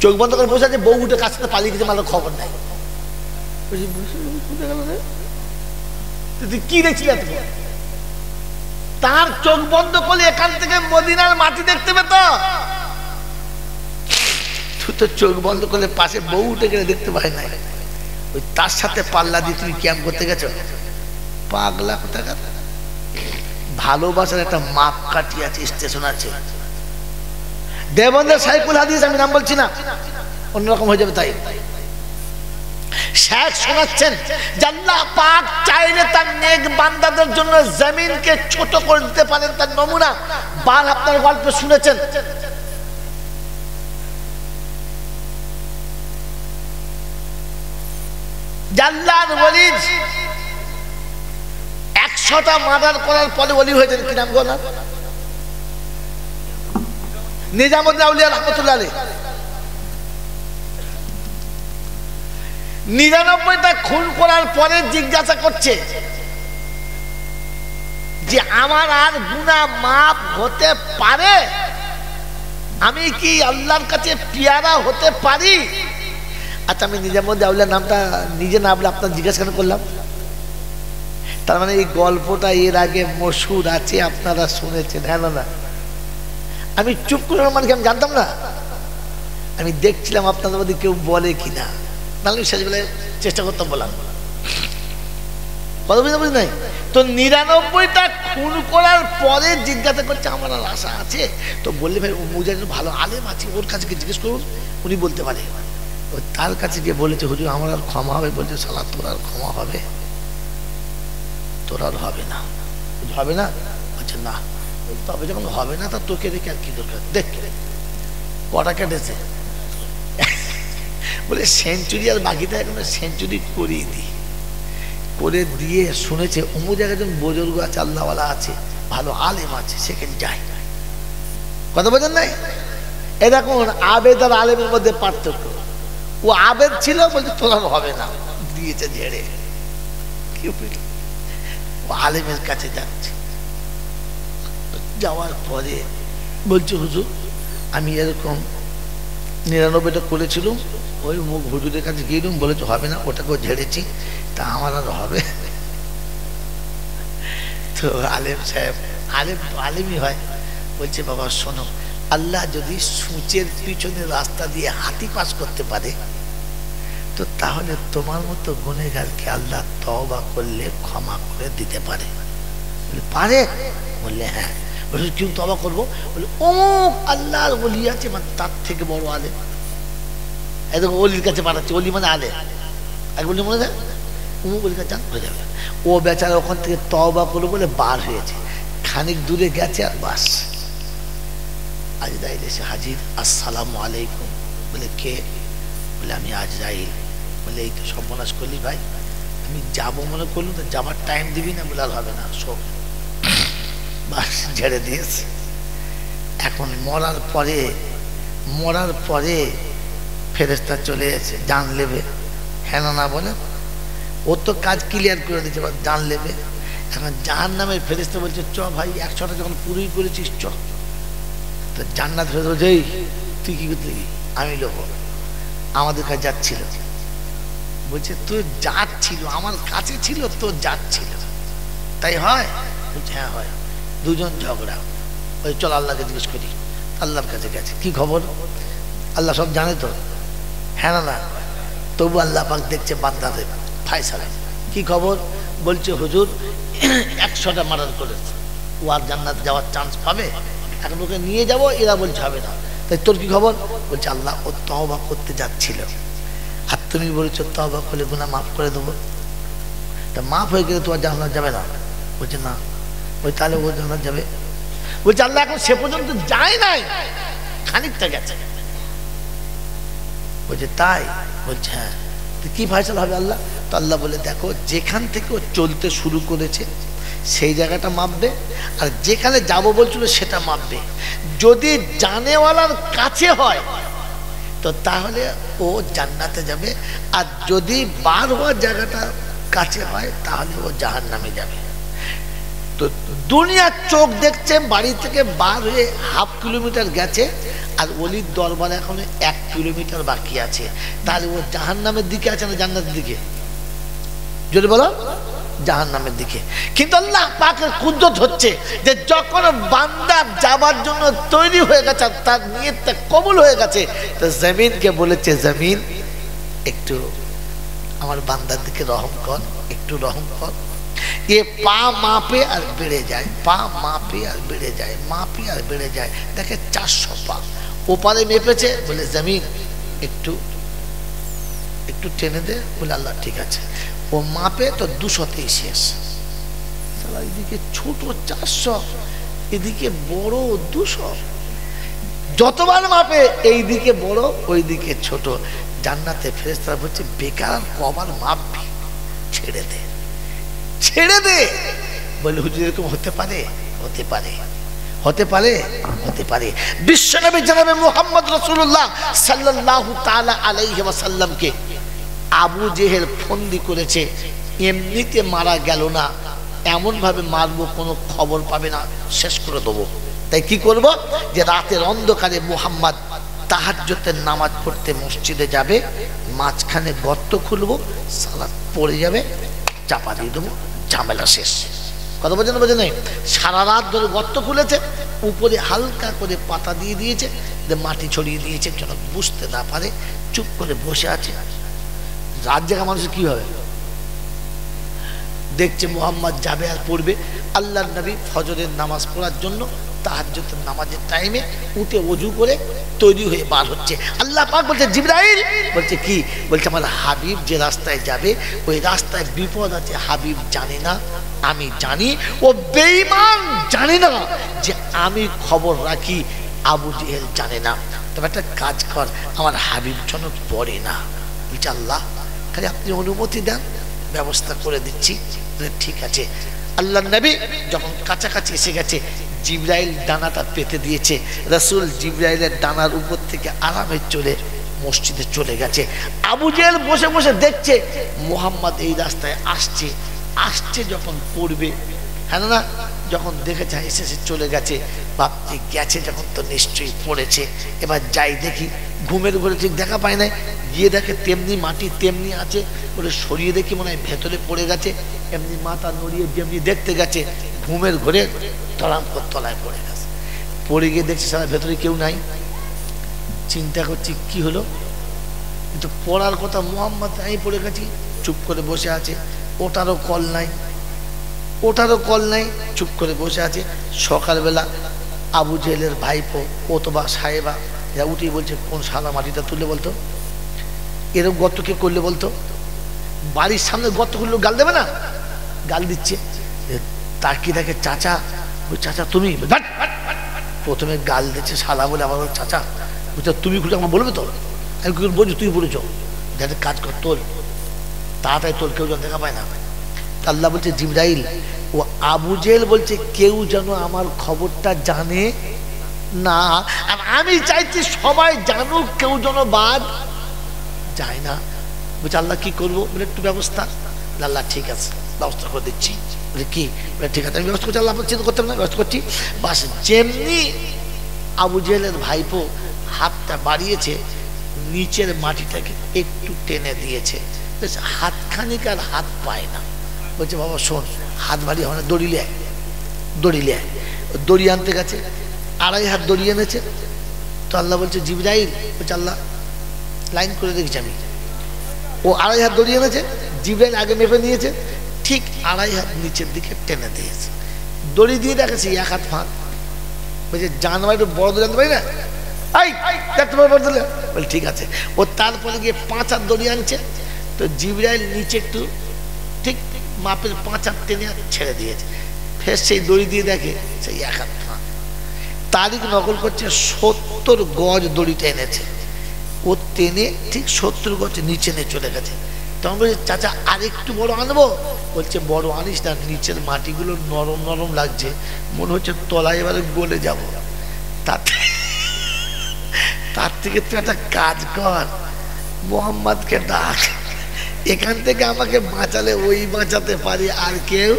চোখ বন্ধ করে বসে আছে, বউ উঠে কাছ থেকে পালিয়ে গেছে, মালার খবর নাই। কি দেখছিলেন? তার চোখ বন্ধ করলে এখান থেকে মদিনার মাটি দেখতে পেত। তুই তো চোখ বন্ধ করলে পাশে বউ উঠে গেলে দেখতে পাই নাই। ওই তার সাথে পাল্লা দিয়ে তুমি ক্যাম্প করতে গেছো? পাগলা কোথাকার। ভালোবাসার একটা মাপ কাঠি আছে, স্টেশন আছে। দেবন্দ্র সাইকুল হাদিস, আমি নাম বলছি না, অন্যরকম হয়ে যাবে। তাই শেখ শোনাচ্ছেন যে আল্লাহ পাক চাইলে তার নেক বান্দাদের জন্য জমিনকে ছোট করে দিতে পারেন। তার নমুনা বাল আপনার গল্প শুনেছেন। আল্লাহর ওলি 100টা মার্ডার করার পরে ওলি হয়েছেন। কি নাম গো? নিজামুদ্দিন আউলিয়া রহমতুল্লাহ আলাইহি। 99টা খুন করার পরে জিজ্ঞাসা করছে যে আমার আর গুনাহ মাফ হতে পারে? আমি কি আল্লাহর কাছে পিয়ারা হতে পারি? আচ্ছা আমি নিজামুদ্দিন আউলিয়া নামটা নিজে না বলে আপনার জিজ্ঞাসা করলাম। তার মানে এই গল্পটা এর আগে মশহুর আছে, আপনারা শুনেছেন। হ্যাঁ না? আমি চুপ করে মানে আমি জানতাম না, আমি দেখছিলাম আপনাদের মধ্যে কেউ বলে কিনা, নাহলে শেষবেলায় চেষ্টা করতাম বলার। কথা বুঝতে নাই তো ৯৯টা খুন করার পরে জিজ্ঞাসা করছে আমার আর আশা আছে তো বললে ভাই ও মুজাহিদ ভালো আলেম আছে, ওর কাছে গিয়ে জিজ্ঞেস করুন, উনি বলতে পারে। ও তার কাছে গিয়ে বলেছে হুজুর আমার আর ক্ষমা হবে। বলছে শালা তোর আর ক্ষমা হবে? তোর আর হবে না। হবে না? বলছে না। তবে যখন হবে না তা তোকে দেখে আর কি দরকার, দেখ কটা কেটেছে। বলে সেঞ্চুরি আর বাকিটা এখন সেঞ্চুরি করিয়ে দিই, করে দিয়ে শুনেছে অমুক জায়গায় একজন বুজুর্গ আছে, আল্লাহওয়ালা আছে, ভালো আলেম আছে, সেখানে যাই। কথা বোঝেন নাই? এ দেখুন আবেদ আর আলেমের মধ্যে পার্থক্য। ও আবেদ ছিল, বলছে তোর আর হবে না, দিয়েছে ঝেড়ে। ও আলেমের কাছে যাচ্ছে, যাওয়ার পরে বলছে হুজুর আমি এরকম ৯৯টা করেছিলাম, ওই মুখ হুজুরের কাছে গিয়েছিলাম, বলেছে হবে না, ওটাকেও ঝেড়েছি, তা আমার আর হবে। তো আলেম সাহেব, আলেম তো আলেমই হয়, বলছে বাবা শোনো, আল্লাহ যদি সূচের পিছনে রাস্তা দিয়ে হাতি পাস করতে পারে তো তাহলে তোমার মতো গুনেগারকে আল্লাহ তওবা করলে ক্ষমা করে দিতে পারে। পারে? বললে হ্যাঁ। বলছে কেউ তওবা করবো? বলে অমুক আল্লাহর ওলি আছে, মানে তার থেকে বড় আলেম, একদম অলির কাছে পাঠাচ্ছে, অলি মানে আলেম, এক বলি মনে যায় অমুক অলির কাছে হয়ে যাবে। ও বেচারা ওখান থেকে তওবা করবো বলে বার হয়েছে, খানিক দূরে গেছে আর বাস আজরাইল এসে হাজির। আসসালামু আলাইকুম। বলে কে? বলে আমি আজরাইল। বলে এই তো সর্বনাশ করলি ভাই, আমি যাবো মনে করলাম তো যাবার টাইম দিবি না? বলে আর হবে না, সব বাস ঝেড়ে দিয়েছে। এখন মরার পরে ফেরেশতা চলে এসে জান নেবে, হ্যাঁ না বলে ও তো কাজ ক্লিয়ার করে দিচ্ছে, জান নেবে। এখন জাহান্নামের ফেরেশতা বলছে চ ভাই ১০০টা যখন পুরোই করেছিস চ। তো জান্নাত ফেরেশতা বলছে এই তুই কি করতে? আমি লোক আমাদের কাছে যাচ্ছিল। বলছে তোর যাচ্ছিল আমার কাছে ছিল, তোর যাচ্ছিল তাই হয়? বলছে হ্যাঁ হয়। দুজন ঝগড়া, ওই চল আল্লাহকে জিজ্ঞেস করি। আল্লাহর কাছে গেছে, কি খবর? আল্লাহ সব জানে তো, হ্যাঁ না? তবু আল্লাহ পাক দেখছে বান্দাদের ফায়সালা। কি খবর? বলছে হুজুর ১০০টা মার্ডার করেছে, ও আর জান্নাত যাওয়ার চান্স পাবে, এখন ওকে নিয়ে যাবো, এরা বলছে হবে না। তাই তোর কি খবর? বলছে আল্লাহ ও তওবা করতে যাচ্ছিল, আর তুমি বলেছো তওবা করলে গুনাহ মাফ করে দেবো, তা মাফ হয়ে গেলে তো আর জান্নাত যাবে না। বলছে না। ওই তাহলে ও জান্নাত যাবে? বলছে আল্লাহ এখন সে পর্যন্ত যায় নাই, খানিকটা গেছে। বলছে তাই? বলছে হ্যাঁ। কি ফায়সালা হবে আল্লাহ? তো আল্লাহ বলে দেখো যেখান থেকে ও চলতে শুরু করেছে সেই জায়গাটা মাপবে, আর যেখানে যাব বলছিল সেটা মাপবে। যদি জানেওয়ালার কাছে হয় তো তাহলে ও জান্নাতে যাবে, আর যদি বার হওয়ার জায়গাটা কাছে হয় তাহলে ও জাহান্নামে যাবে। তো দুনিয়ার চোখ দেখছে বাড়ি থেকে বার হয়ে 1/2 কিলোমিটার গেছে, আর ওলির দরবারে এখন 1 কিলোমিটার বাকি আছে, তাহলে ও জাহান্নামের দিকে আছে না জান্নাতের দিকে? যদি বলো জাহান্নামের দিকে। কিন্তু আল্লাহ পাকের কুদরত হচ্ছে যে যখন বান্দা যাবার জন্য তৈরি হয়ে গেছে, তার নিয়তটা কবুল হয়ে গেছে, তো জমিনকে বলেছে জমিন একটু আমার বান্দার দিকে রহম কর, একটু রহম কর। এ পা মাপে আর বেড়ে যায়, পা মাপে আর বেড়ে যায়, মাপে আর বেড়ে যায়। দেখে 400 পা ওপারে মেপেছে, বলে জমিন একটু একটু টেনে দে। বলে আল্লাহ ঠিক আছে। ও মাপে তো 200তেই শেষ। এদিকে ছোট 400, এদিকে বড় 200। যতবার মাপে এইদিকে বড় ওইদিকে ছোট। জান্নাতে ফেরেশতারা বলছে বেকার কবার মাপবি, ছেড়ে দে ছেড়ে দে। বলে হুজুর এরকম হতে পারে? হতে পারে, হতে পারে, হতে পারে। বিশ্বনবী জনাবে মুহাম্মদ রাসূলুল্লাহ সাল্লাল্লাহু তাআলা আলাইহি ওয়াসাল্লামকে আবু জেহেল ফন্দি করেছে, এমনিতে মারা গেল না, এমন ভাবে মারবো কোনো খবর পাবে না, শেষ করে দেবো। তাই কি করব? যে রাতের অন্ধকারে মুহাম্মদ তাহাজ্জুদের নামাজ পড়তে মসজিদে যাবে, মাঝখানে গর্ত খুলবো, সালাত পড়ে যাবে, চাপা দিয়ে দেবো, ঝামেলা শেষ। কথা বোঝেন বোঝেন? সারা রাত ধরে গর্ত খুলেছে, উপরে হালকা করে পাতা দিয়ে দিয়েছে, মাটি ছড়িয়ে দিয়েছে যেন বুঝতে না পারে, চুপ করে বসে আছে। রাত জায়গা মানুষের কি হবে? দেখছে মুহাম্মদ যাবে আর পড়বে। আল্লাহর নবী ফজরের নামাজ পড়ার জন্য তাহাজ্জুদের নামাজের টাইমে উঠে ওযু করে তৈরি হয়ে বার হচ্ছে। আল্লাহ পাক বলছে জিবরাইল, বলছে কি? বলছে আমার হাবিব যে রাস্তায় যাবে ওই রাস্তায় বিপদ আছে, হাবিব জানে না, আমি জানি। ও বেঈমান জানে না যে আমি খবর রাখি, আবু জেহেল জানে না। তবে একটা কাজ কর, আমার হাবিব যেন পড়ে না। বলছে আল্লাহ খালি আপনি অনুমতি দেন, ব্যবস্থা করে দিচ্ছি। ঠিক আছে। আল্লাহ নবী যখন কাছাকাছি এসে গেছে, জিবরাইল ডানাটা পেতে দিয়েছে। রাসূল জিবরাইলের ডানার উপর থেকে আরামে চলে মসজিদে চলে গেছে। আবু জেহেল বসে বসে দেখছে মুহাম্মদ এই রাস্তায় আসছে, আসছে যখন পড়বে, হ্যাঁ না, যখন দেখেছে এসে চলে গেছে, ভাবতে গেছে যখন তো নিশ্চয়ই পড়েছে, এবার যাই দেখি। ঘুমের ঘরে ঠিক দেখা পায় নাই, গিয়ে দেখে তেমনি মাটি তেমনি আছে, বলে সরিয়ে দেখি মনে হয় ভেতরে পড়ে গেছে। এমনি মাথা নড়িয়ে যেমনি দেখতে গেছে, ঘুমের ঘরে তলাম করে তলায় পড়ে গেছে। পড়ে গিয়ে দেখছে সারা ভেতরে কেউ নাই। চিন্তা করছি কি হলো, কিন্তু পড়ার কথা মুহাম্মদ আমি পড়ে গেছি, চুপ করে বসে আছে। ওটারও কল নাই, ওটারও কল নাই, চুপ করে বসে আছে। সকালবেলা আবু জেহেলের ভাইপো অথবা সাহেবা যা উঠে বলছে কোন সাদা মাটিটা তুললে বলতো, এরকম গর্ত কে করলে বলতো? বাড়ির সামনে গর্ত করলে গাল দেবে না? গাল দিচ্ছে। তাকিয়ে দেখে চাচা, ওই চাচা তুমি, প্রথমে গাল দিচ্ছে শালা বলে, আবার চাচা বুঝতে তুমি খুলে আমার বলবে তো? আমি কি বলছি তুই বলেছ, যাতে কাজ কর, তোল তাড়াতাড়ি তোল, কেউ যেন দেখা পায় না। আল্লাহ বলছে জিবরাইল, ও আবু জেহেল বলছে কেউ যেন আমার খবরটা জানে না, আর আমি চাইছি সবাই জানুক, কেউ যেন বাদ যায় না। বলছে আল্লাহ কি করবো? বলে একটু ব্যবস্থা। আল্লাহ ঠিক আছে, ব্যবস্থা করে দিচ্ছি। বলে কি? বলে ঠিক আছে আমি ব্যবস্থা করছি। আল্লাহ চিন্তা করতাম না, ব্যবস্থা করছি। বাস যেমনি আবু জেহেলের ভাইপো হাতটা বাড়িয়েছে, নিচের মাটিটাকে একটু টেনে দিয়েছে, হাতখানিক আর হাত পায় না। বলছে বাবা শোন, হাত বাড়ি হয় না, দড়িলে আয়, দড়িলে আয়। দড়ি আনতে গেছে, 2.5 হাত দড়ি এনেছে। তো আল্লাহ বলছে জিবরাইল, বলছে আল্লাহ লাইন করে দেখছি আমি। ও 2.5 হাত দড়ি এনেছে, জিবরাইল আগে মেপে নিয়েছে, ঠিক 2.5 হাত নিচের দিকে টেনে দিয়েছে। দড়ি দিয়ে দেখেছি 1 হাত ফাঁক। বলছে জানবার একটু বড় দড়ি আনতে পারি না? বলে ঠিক আছে। ও তারপরে গিয়ে 5 হাত দড়ি আনছে। তো জিবরাইল নিচে একটু ঠিক মাপের 5 হাত টেনে ছেড়ে দিয়েছে। ফের সেই দড়ি দিয়ে দেখে সেই 1 হাত ফাঁক। তারিখ নকল করছে 70 গজ দড়িটা এনেছে। ও টেনে ঠিক 70 গজ নিচে নিয়ে চলে গেছে। তখন বলছে চাচা আরেকটু বড় আনবো? বলছে বড় আনিস না, নিচের মাটিগুলো নরম নরম লাগছে, মনে হচ্ছে তলায় এবারে গলে যাব। তার থেকে তুই একটা কাজ কর, মুহাম্মদকে ডাক, এখান থেকে আমাকে বাঁচালে ওই বাঁচাতে পারি, আর কেউ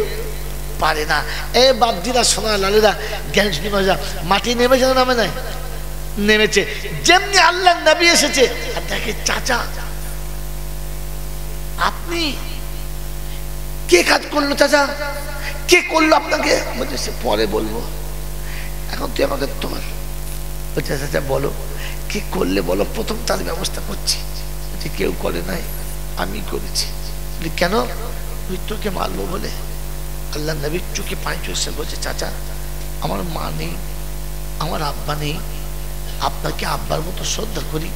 পারে না। এ বাপজিরা সোনা লালিরা জ্ঞান শুনি মজা, মাটি নেমেছে না নামে নাই? নেমেছে। যেমনি আল্লাহ নবী এসেছে আর দেখে চাচা আপনি কে কাজ করলো? চাচা কে করলো আপনাকে? বলছে সে পরে বলবো, এখন তুই আমাকে তোর। বলছে চাচা বলো কে করলে বলো, প্রথম তার ব্যবস্থা করছি। বলছে কেউ করে নাই, আমি করেছি। কেন? তোকে মারবো বলে। আল্লাহ নবীর চোখে পানি চলছে। বলছে চাচা আমার মা নেই, আমার আব্বা নেই, আপনাকে আব্বার মতো শ্রদ্ধা করি,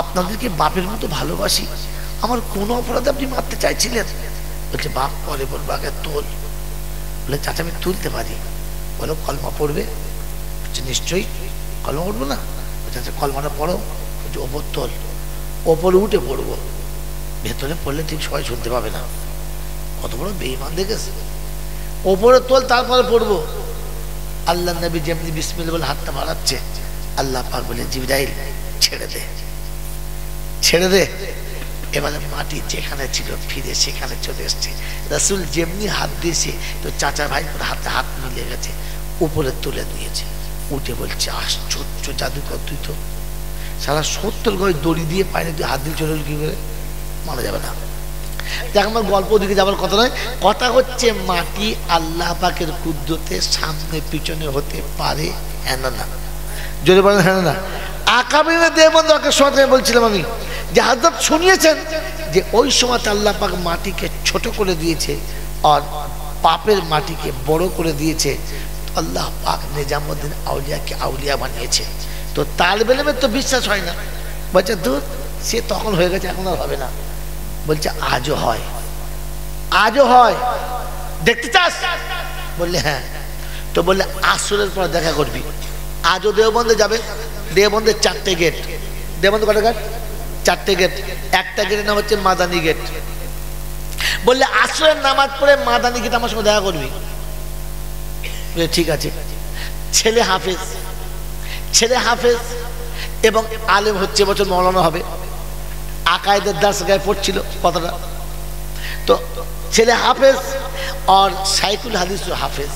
আপনাদেরকে বাপের মতো ভালোবাসি, আমার কোন অপরাধে আপনি মারতে চাইছিলেন? বলছে বাপ পরে বলবো, আগে তোল। বলে চাচা আমি তুলতে পারি। বলো কলমা পড়বে? বলছে নিশ্চয়ই। কলমা পড়বো না? বলছে আচ্ছা কলমাটা পড়ো। বলছে ওপর তোল। ওপরে উঠে পড়বো, ভেতরে পড়লে ঠিক সবাই শুনতে পাবে না। কত বড় বেঈমান দেখেছে। ওপরে তোল তারপরে পড়বো। আল্লাহ নবী যেমনি বিসমিল্লাহ বলে হাতটা বাড়াচ্ছে, আল্লাহ পাক বলে জিবরাইল ছেড়ে দে, ছেড়ে দে। এবারে মাটি যেখানে ছিল ফিরে সেখানে চলে এসছে। রাসূল যেমনি হাত দিয়েছে তো চাচা ভাই হাতে হাত মিলে গেছে, উপরে তুলে নিয়েছে। উঠে বলছে আশ্চর্য জাদুকর, তুই তো সারা 70 গজ দড়ি দিয়ে পাইনি, তুই হাত দিয়ে চলে কি করে? মারা যাবে না। দেখ আমার গল্প দিকে যাবার কথা নয়, কথা হচ্ছে মাটি আল্লাহ পাকের কুদরতে সামনে পিছনে হতে পারে, হ্যাঁ না? জোরে বলেন হ্যাঁ না? আকাবিরে দেববন্ধকে শোনাতে বলছিলাম আমি যে হযরত শুনিয়েছেন যে ওই সময় আল্লাহ পাক মাটিকে ছোট করে দিয়েছে আর পাপের মাটিকে বড় করে দিয়েছে। আল্লাহ পাক নিজামুদ্দিন আউলিয়াকে আউলিয়া বানিয়েছে। তো তালেবে ইলমের তো বিশ্বাস হয় না, বলছে দূর সে তখন হয়ে গেছে, এখন আর হবে না। বলছে আজও হয়, আজও হয়, দেখতে চাস? বললে হ্যাঁ। তো বললে আসরের পর দেখা করবি। আজও দেওবন্দে যাবে, দেওবন্দের 4টে গেট। দেওবন্দে কটা গেট? 4টে গেট। একটা গেটের নাম হচ্ছে মাদানী গেট। বললে আসরের নামাজ পড়ে মাদানী গেট আমার সঙ্গে দেখা করবি। ঠিক আছে। ছেলে হাফেজ, ছেলে হাফেজ এবং আলেম হচ্ছে, বছর মৌলানা হবে। আকায়েদের দাস গায়ে পড়ছিল কথাটা। তো ছেলে হাফেজ আর সাইকুল হাদিস হাফেজ।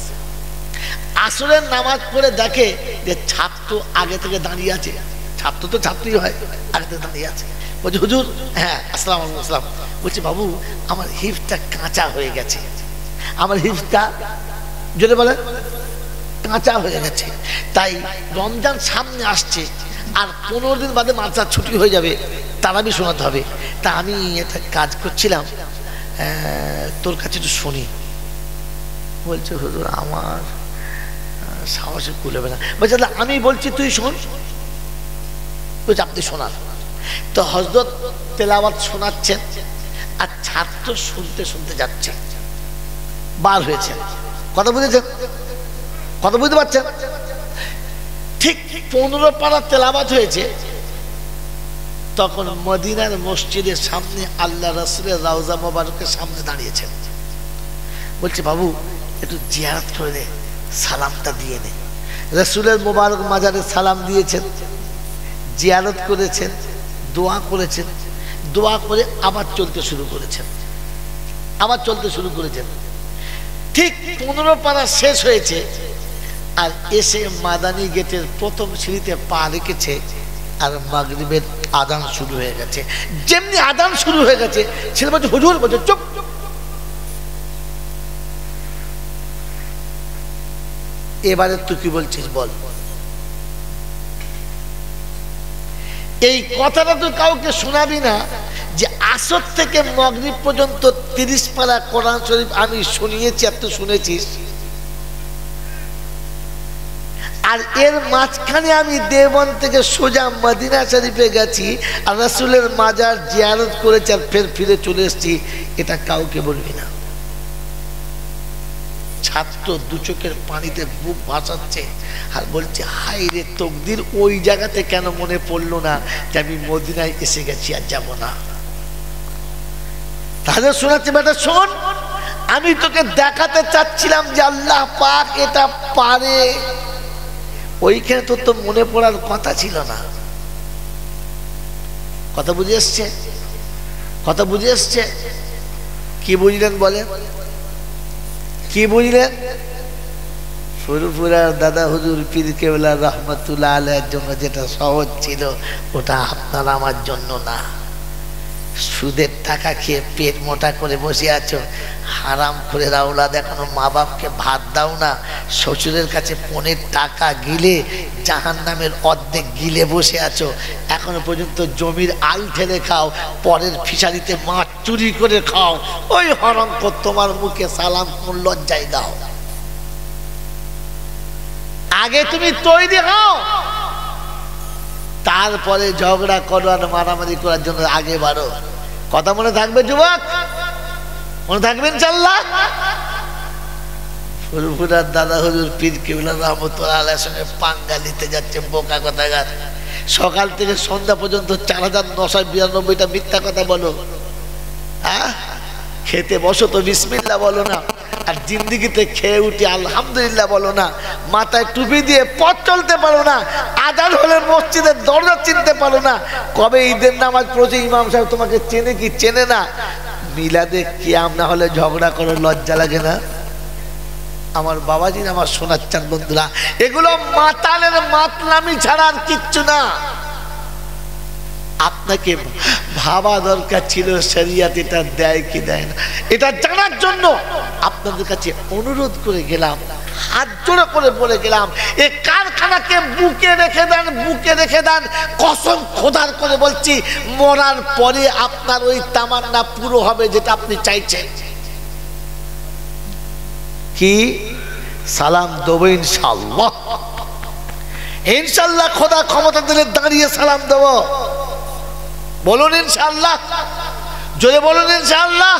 আসরের নামাজ পড়ে দেখে যে ছাত্র আগে থেকে দাঁড়িয়ে আছে। ছাত্র তো ছাত্রই হয়, আগে থেকে দাঁড়িয়ে আছে। বলছে হুজুর, হ্যাঁ আসসালামু আলাইকুম। আসসালাম। বলছে বাবু আমার হিফটা কাঁচা হয়ে গেছে, আমার হিফটা যদি বলে কাঁচা হয়ে গেছে, তাই রমজান সামনে আসছে আর 15 দিন বাদে মাদ্রাসা ছুটি হয়ে যাবে, তারাবি শোনাতে হবে। তা আমি একটা কাজ করছিলাম, তোর কাছে একটু শুনি। বলছে হুজুর আমার সাহসে কুলেবে না। বলছে আমি বলছি তুই শোন। বলছে আপনি শোনান। তো হযরত তেলাওয়াত শোনাচ্ছেন আর ছাত্র শুনতে শুনতে যাচ্ছে, বার হয়েছে। কথা বুঝেছেন? কথা বুঝতে পারছেন? ঠিক 15 পারা তেলাওয়াত হয়েছে, তখন মদিনার মসজিদের সামনে আল্লাহ রাসূলের রওজা মোবারকের সামনে দাঁড়িয়েছেন। বলছে বাবু একটু জিয়ারত করে নে, সালামটা দিয়ে নে। রাসূলের মোবারক মাজারে সালাম দিয়েছেন, জিয়ারত করেছেন, দোয়া করেছেন, দোয়া করে আবার চলতে শুরু করেছেন, আবার চলতে শুরু করেছেন। ঠিক 15 পারা শেষ হয়েছে আর এসে মাদানী গেটের প্রথম সিঁড়িতে পা রেখেছে আর মাগরিবের আযান শুরু হয়ে গেছে। যেমনি আযান শুরু হয়ে গেছে ছেলে বলছে হুজুর, বলছে চুপ। এবারে তুই কি বলছিস বল। এই কথাটা তুই কাউকে শোনাবি না যে আসর থেকে মাগরিব পর্যন্ত 30 পারা কোরআন শরীফ আমি শুনিয়েছি আর তুই শুনেছিস। আর এর মাঝখানে আমি দেওবন্দ থেকে সোজা মদিনা শরীফে গেছি আর রাসূলের মাজার জিয়ারত করেছি আর ফের ফিরে চলে এসেছি, এটা কাউকে বলবি না। ছাত্র দু চোখের পানিতে বুক ভাসাচ্ছে আর বলছে হায় রে তকদির, ওই জায়গাতে কেন মনে পড়লো না যে আমি মদিনায় এসে গেছি আর যাব না। তাহলে শোনাচ্ছে বেটা শোন, আমি তোকে দেখাতে চাচ্ছিলাম যে আল্লাহ পাক এটা পারে। ওইখানে তো মনে পড়ার কথা ছিল না। কথা বুঝে এসছে? কথা বুঝে এসছে? কি বুঝলেন বলেন? কি বুঝলেন? ফুরফুরার দাদা হুজুর পীর কেবলা রহমাতুল্লাহ আলাইহির জন্য যেটা সহজ ছিল ওটা আপনার আমার জন্য না। সুদের টাকা খেয়ে পেট মোটা করে বসে আছো, হারাম করে রাউলা দেখানো, মা বাপকে ভাত দাও না, শ্বশুরের কাছে পনের টাকা গিলে জাহান্নামের অর্ধেক গিলে বসে আছো, এখনো পর্যন্ত জমির আল ঠেলে খাও, পরের ফিশারিতে মাছ চুরি করে খাও, ওই হারাম কর তোমার মুখে সালাম কোন লজ্জায় দাও। আগে তুমি তৈরি হও, তারপরে ঝগড়া করো আর মারামারি করার জন্য আগে বাড়ো। কথা মনে থাকবে যুবক? মনে থাকবেন ইনশাআল্লাহ? ফুরফুরার দাদা হুজুর পীর কেবলা রহমাতুল্লাহ আলাইহির সঙ্গে পাঙ্গা নিতে যাচ্ছে বোকা কথাগার। সকাল থেকে সন্ধ্যা পর্যন্ত 4992টা মিথ্যা কথা বলো। হ্যাঁ, খেতে বসো তো বিসমিল্লাহ বলো না, আর জিন্দিগিতে খেয়ে উঠি আলহামদুলিল্লাহ বলো না, মাথায় টুপি দিয়ে পথ চলতে পারো না, আজান হলে মসজিদের দরজা চিনতে পারো না, কবে ঈদের নামাজ পড়েছে ইমাম সাহেব তোমাকে চেনে কি চেনে না, মিলাদে কিয়াম না হলে ঝগড়া করে লজ্জা লাগে না? আমার বাবাজি আমার শোনাচ্ছেন বন্ধুরা, এগুলো মাতালের মাতলামি ছাড়া আর কিচ্ছু না। আপনাকে ভাবা দরকার ছিল শরিয়ত এটা দেয় কি দেয় না, এটা জানার জন্য আপনাদের কাছে অনুরোধ করে গেলাম, হাত জোড়া করে বলে গেলাম, এই কারখানাকে বুকে রেখে দেন, বুকে রেখে দেন। কসম খোদার করে বলছি, মরার পরে আপনার ওই তামান্না পুরো হবে যেটা আপনি চাইছেন। কি সালাম দেবো ইনশাআল্লাহ, ইনশাআল্লাহ খোদা ক্ষমতা দিলে দাঁড়িয়ে সালাম দেব। বলুন ইনশাআল্লাহ, জোরে বলুন ইনশাআল্লাহ।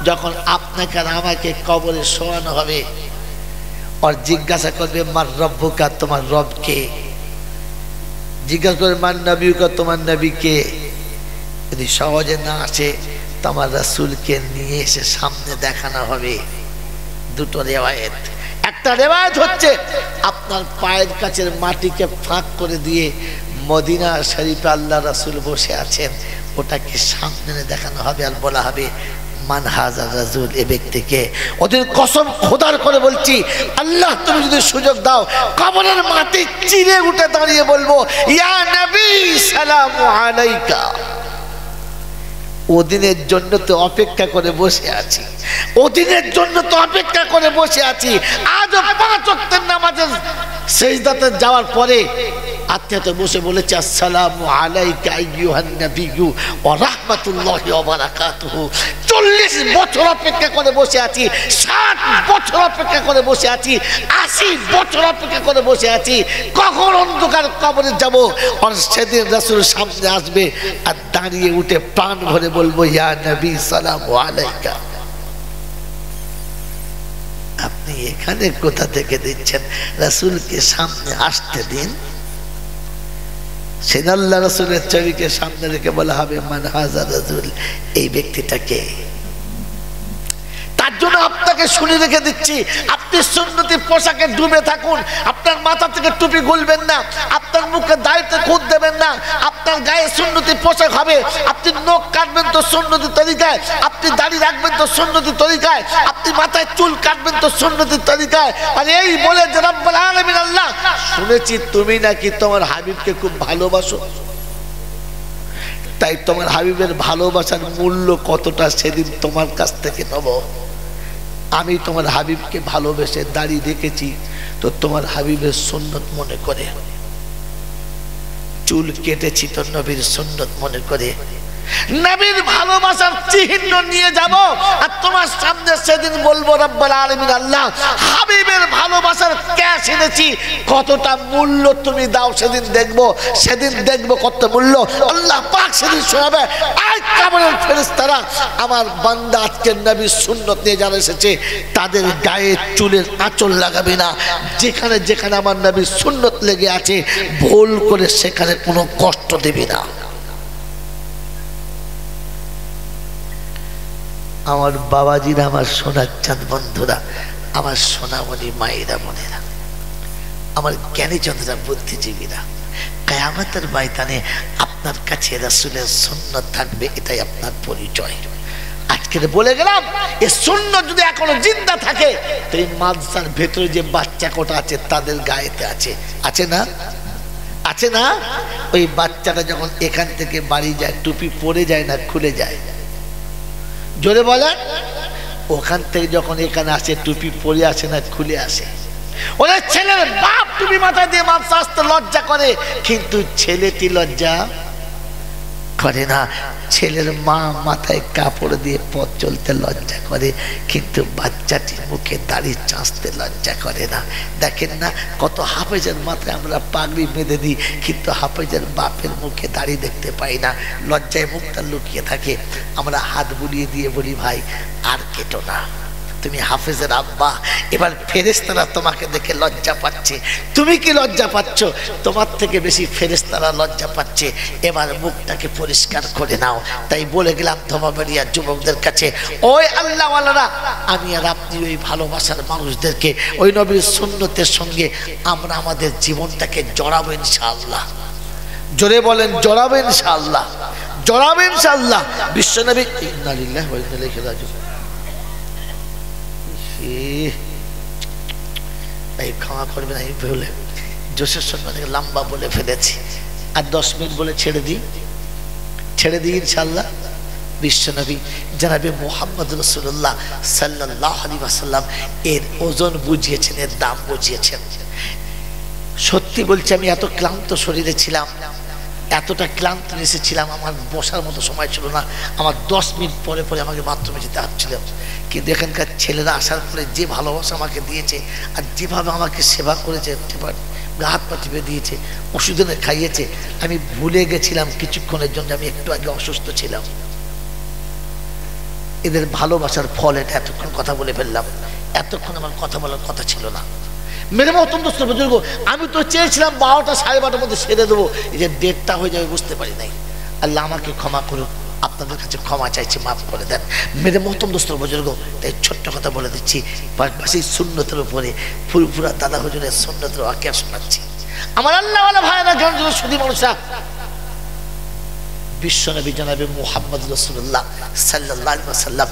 যখন আপনাকে আর আমাকে কবরে শোয়ানো হবে, আর জিজ্ঞাসা করবে মার রব্বুকা, তোমার রবকে। জিজ্ঞাসা করবে মার নবীকা, তোমার নবীকে। যদি সহজে না আসে তোমার রাসূলকে নিয়ে এসে সামনে দেখানো হবে। দুটো রেওয়ায়েত, একটা রেওয়ায়েত হচ্ছে আপনার পায়ের কাছের মাটিকে ফাঁক করে দিয়ে মদিনা শরীফে আল্লাহ রাসূল বসে আছেন, ওটাকে সামনে দেখানো হবে আর বলা হবে মান হাজার রাজুল, এ ব্যক্তিকে। ওদের কসম খোদার করে বলছি, আল্লাহ তুমি যদি সুযোগ দাও, কবরের মাটি চিরে উঠে দাঁড়িয়ে বলবো ইয়া নবী সালামু আলাইকা। ওদিনের জন্য তো অপেক্ষা করে বসে আছি, ওদিনের জন্য তো অপেক্ষা করে বসে আছি। আজও 5 ওয়াক্তের নামাজের সিজদাতে যাওয়ার পরে আত্মীয়তা বসে বলেছে আসসালামু আলাইকা আইয়ুহান নাবিয়্যু ওয়া রাহমাতুল্লাহি ওয়া বারাকাতুহু। 40 বছর অপেক্ষা করে বসে আছি, 60 বছর অপেক্ষা করে বসে আছি, 80 বছর অপেক্ষা করে বসে আছি, কখন অন্ধকার কবরে যাব। আর সেদিন রাসূল সামনে আসবে আর দাঁড়িয়ে উঠে প্রাণ ভরে বলবো ইয়া নবী সালামু আলাইকা। আপনি এখানে কোথা থেকে দিচ্ছেন? রাসূলকে সামনে আসতে দিন। সেদিন আল্লাহ রাসূলের ছবিকে সামনে রেখে বলা হবে মান হাজার রাজুল, এই ব্যক্তিটাকে। তার জন্য আপনাকে শুনে রেখে দিচ্ছি, আপনি সুন্নতি পোশাকে ডুবে থাকুন, আপনার মাথা থেকে টুপি খুলবেন না, আপনার মুখে দাড়িতে খুঁত দেবেন না, আপনার গায়ে সুন্নতি পোশাক হবে, আপনি নখ কাটবেন তো সুন্নতি তরিকায়, আপনি দাড়ি রাখবেন তো সুন্নতি তরিকায়, আপনি মাথায় চুল কাটবেন তো সুন্নতি তরিকায়। আর এই বলে যে রব্বুল আলামিন আল্লাহ, শুনেছি তুমি নাকি তোমার হাবিবকে খুব ভালোবাসো, তাই তোমার হাবিবের ভালোবাসার মূল্য কতটা সেদিন তোমার কাছ থেকে নেব। আমি তোমার হাবিবকে ভালোবেসে দাড়ি রেখেছি তো তোমার হাবিবের সুন্নত মনে করে, চুল কেটেছি তো নবীর সুন্নত মনে করে, নবীর ভালোবাসার চিহ্ন নিয়ে যাব। আর তোমার সামনে সেদিন বলবো রব্বুল আলামিন আল্লাহ, হাবিবের ভালোবাসার ক্যাশ এনেছি, কতটা মূল্য তুমি দাও সেদিন দেখবো, সেদিন দেখবো কত মূল্য। আল্লাহ পাক সেদিন শোনাবে, আয় কবরের ফেরেশতারা, আমার বান্দা আজকে নবীর সুন্নত নিয়ে যারা এসেছে তাদের গায়ে চুলের আঁচল লাগাবে না, যেখানে যেখানে আমার নবীর সুন্নত লেগে আছে ভুল করে সেখানে কোনো কষ্ট দেবে না। আমার বাবাজিরা, আমার সোনার চাঁদ বন্ধুরা, আমার সোনামণি মায়েরা বোনেরা, আমার জ্ঞানী চন্দ্রা বুদ্ধিজীবীরা, কিয়ামতের ময়দানে আপনার কাছে রাসূলের সুন্নাত থাকবে, এটাই আপনার পরিচয়। আজকে বলে গেলাম, এই সুন্নাত যদি এখনো জিন্দা থাকে তো এই মাদ্রাসার ভেতরে যে বাচ্চা কোটা আছে তাদের গায়েতে আছে, আছে না? আছে না? ওই বাচ্চাটা যখন এখান থেকে বাড়ি যায় টুপি পরে যায় না খুলে যায়? জোরে বলেন। ওখান থেকে যখন এখানে আসে টুপি পরে আসে না খুলে আসে? ওদের ছেলের বাপ টুপি মাথায় দিয়ে মাদ্রাসা আসতে লজ্জা করে, কিন্তু ছেলেটি লজ্জা করে না। ছেলের মা মাথায় কাপড় দিয়ে পথ চলতে লজ্জা করে, কিন্তু বাচ্চাটির মুখে দাড়ি চাঁচতে লজ্জা করে না। দেখেন না, কত হাফেজের মাথায় আমরা পাগড়ি বেঁধে দিই, কিন্তু হাফেজের বাপের মুখে দাড়ি দেখতে পাই না, লজ্জায় মুখটা লুকিয়ে থাকে। আমরা হাত বুলিয়ে দিয়ে বলি ভাই আর কেটো না, তুমি হাফেজের আব্বা। এবার ফেরেশতারা তোমাকে দেখে লজ্জা পাচ্ছে, তুমি কি লজ্জা পাচ্ছ? তোমার থেকে বেশি ফেরেশতারা লজ্জা পাচ্ছে। এবার মুখটাকে পরিষ্কার করে নাও। তাই বলে গেলাম ধর্মবাড়িয়া যুবকদের কাছে, ওই আল্লাহওয়ালারা, আমি আর আপনি ওই ভালোবাসার মানুষদেরকে ওই নবীর সুন্নতের সঙ্গে আমরা আমাদের জীবনটাকে জড়াবো ইনশাআল্লাহ। জোরে বলেন, জড়াবো ইনশাআল্লাহ, জড়াবো ইনশাআল্লাহ। বিশ্বনবী ইন্না লিল্লাহি ওয়া ইন্না ইলাইহি রাজিউন। ক্ষমা করবেন, আমি ভুলে জোশের সঙ্গে অনেক লম্বা বলে ফেলেছি। আর 10 মিনিট বলে ছেড়ে দিই ইনশাআল্লাহ। বিশ্বনবী জনাবে মুহাম্মদ রাসূলুল্লাহ সাল্লাল্লাহু আলাইহি ওয়াসাল্লাম এর ওজন বুঝিয়েছেন, এর দাম বুঝিয়েছেন। সত্যি বলছি, আমি এত ক্লান্ত শরীরে ছিলাম, এতটা ক্লান্ত এসেছিলাম, আমার বসার মতো সময় ছিল না। আমার 10 মিনিট পরে আমাকে বাথরুমে যেতে হচ্ছিল। কিন্তু এখানকার ছেলেরা আসার পরে যে ভালোবাসা আমাকে দিয়েছে আর যেভাবে আমাকে সেবা করেছে, গা হাত পা টিপে দিয়েছে, ওষুধ এনে খাইয়েছে, আমি ভুলে গেছিলাম কিছুক্ষণের জন্য আমি একটু আগে অসুস্থ ছিলাম। এদের ভালোবাসার ফল এটা। এতক্ষণ কথা বলে ফেললাম, এতক্ষণ আমার কথা বলার কথা ছিল না। মেরে মতন দোস্ত বুজুর্গ, আমি তো চেয়েছিলাম 12টা 12:30 মধ্যে সেরে দেবো, এই যে 1:30 হয়ে যাবে বুঝতে পারি নাই। আল্লাহ আমাকে ক্ষমা করুক, আপনাদের কাছে ক্ষমা চাইছি, মাফ করে দেন। মেরে মহতম দোস্ত বুজুর্গ, তাই ছোট্ট কথা বলে দিচ্ছি, পাশাপাশি সুন্নতের উপরে ফুরফুরা দাদা হুজুরের সুন্নতের ওয়াকিয়া শোনাচ্ছি। আমার আল্লাহওয়ালা ভাইরা জ্ঞান সুদী মানুষরা, বিশ্বনবী জনাবে মুহাম্মদ রাসূলুল্লাহ সাল্লাল্লাহু আলাইহি ওয়াসাল্লাম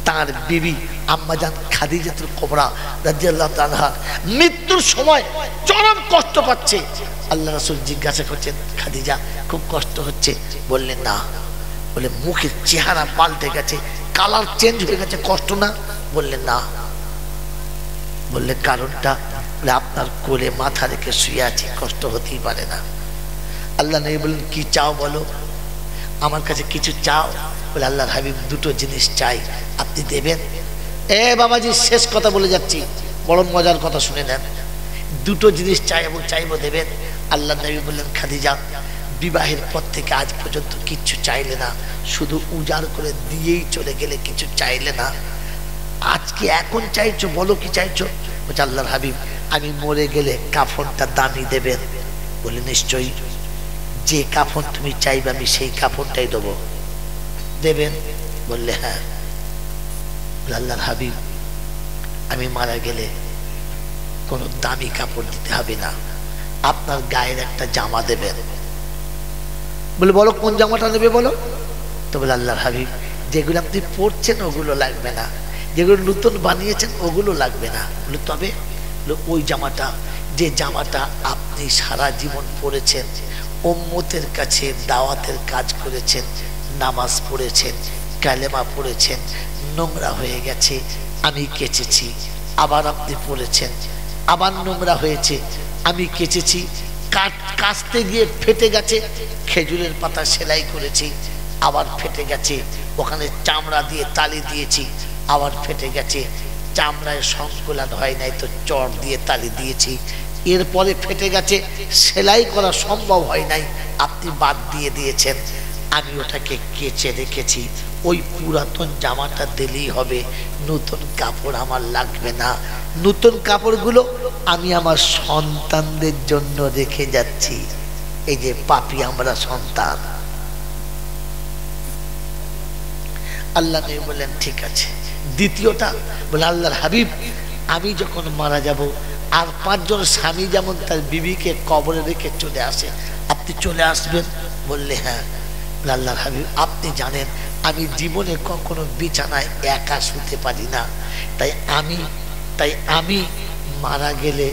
তার বিবি আম্মাজান খাদিজাতুল কুবরা রাদিয়াল্লাহু তাআলা মৃত্যুর সময় চরম কষ্ট পাচ্ছে। আল্লাহ রাসূল জিজ্ঞাসা করছেন, খাদিজা খুব কষ্ট হচ্ছে? বললেন না। বলে মুখের চেহারা পাল্টে গেছে, কালার চেঞ্জ হয়ে গেছে, কষ্ট না? বললেন না। বললে কারণটা? বলে আপনার কোলে মাথা রেখে শুয়ে আছি, কষ্ট হতেই পারে না। আল্লাহ নবী বললেন, কি চাও বলো, আমার কাছে কিছু চাও? বলে আল্লাহর হাবিব দুটো জিনিস চাই, আপনি দেবেন? এ বাবাজি, শেষ কথা বলে যাচ্ছি, বড় মজার কথা শুনে নেন। দুটো জিনিস চাই এবং চাইবো, দেবেন? আল্লাহ নবী বললেন, খাদিজা বিবাহের পর থেকে আজ পর্যন্ত কিচ্ছু চাইলে না, শুধু উজাড় করে দিয়েই চলে গেলে, কিছু চাইলে না, আজকে এখন চাইছো, বলো কি চাইছো? বলছে আল্লাহর হাবিব আমি মরে গেলে কাফনটা দামি দেবেন? বলে নিশ্চয়ই, যে কাফন তুমি চাইবে আমি সেই কাফনটাই দেবো, দেবেন? বললে হ্যাঁ। আল্লাহর হাবিব আমি মারা গেলে কোনো দামি কাপড় দিতে হবে না, আপনার গায়ের একটা জামা দেবেন। বলে বলো কোন জামাটা নেবে বলো? তো বলে আল্লাহর হাবিব যেগুলো আপনি পরছেন ওগুলো লাগবে না, যেগুলো নতুন বানিয়েছেন ওগুলো লাগবে না। বলে তবে? ওই জামাটা, যে জামাটা আপনি সারা জীবন পরেছেন, উম্মতের কাছে দাওয়াতের কাজ করেছেন, নামাজ পড়েছেন, কালেমা পড়েছেন, নোংরা হয়ে গেছে, আমি কেচেছি, আবার আপনি পড়েছেন, আবার নোংরা হয়েছে, আমি কেচেছি, কাচতে গিয়ে ফেটে গেছে, খেজুরের পাতা সেলাই করেছি, আবার ফেটে গেছে, ওখানে চামড়া দিয়ে তালি দিয়েছি, আবার ফেটে গেছে, চামড়ায় সংকুলান হয় নাই তো চর দিয়ে তালি দিয়েছি, এরপরে ফেটে গেছে, সেলাই করা সম্ভব হয় নাই, আপনি বাদ দিয়ে দিয়েছেন, আমি ওটাকে কেচে রেখেছি, ওই পুরাতন জামাটা দিলেই হবে, নতুন কাপড় আমার লাগবে না, নতুন কাপড়গুলো আমি আমার সন্তানদের জন্য রেখে যাচ্ছি। এই যে পাপী আমরা সন্তান। আল্লাহ নবী বললেন ঠিক আছে। দ্বিতীয়টা? বলে আল্লাহর হাবিব আমি যখন মারা যাব আর 5 জন স্বামী যেমন তার বিবিকে কবরে রেখে চলে আসে, আপনি চলে আসবেন? বললে হ্যাঁ। আল্লাহর হাবিব আপনি জানেন আমি জীবনে কখনো বিছানায় একা শুতে পারি না, তাই আমি মারা গেলে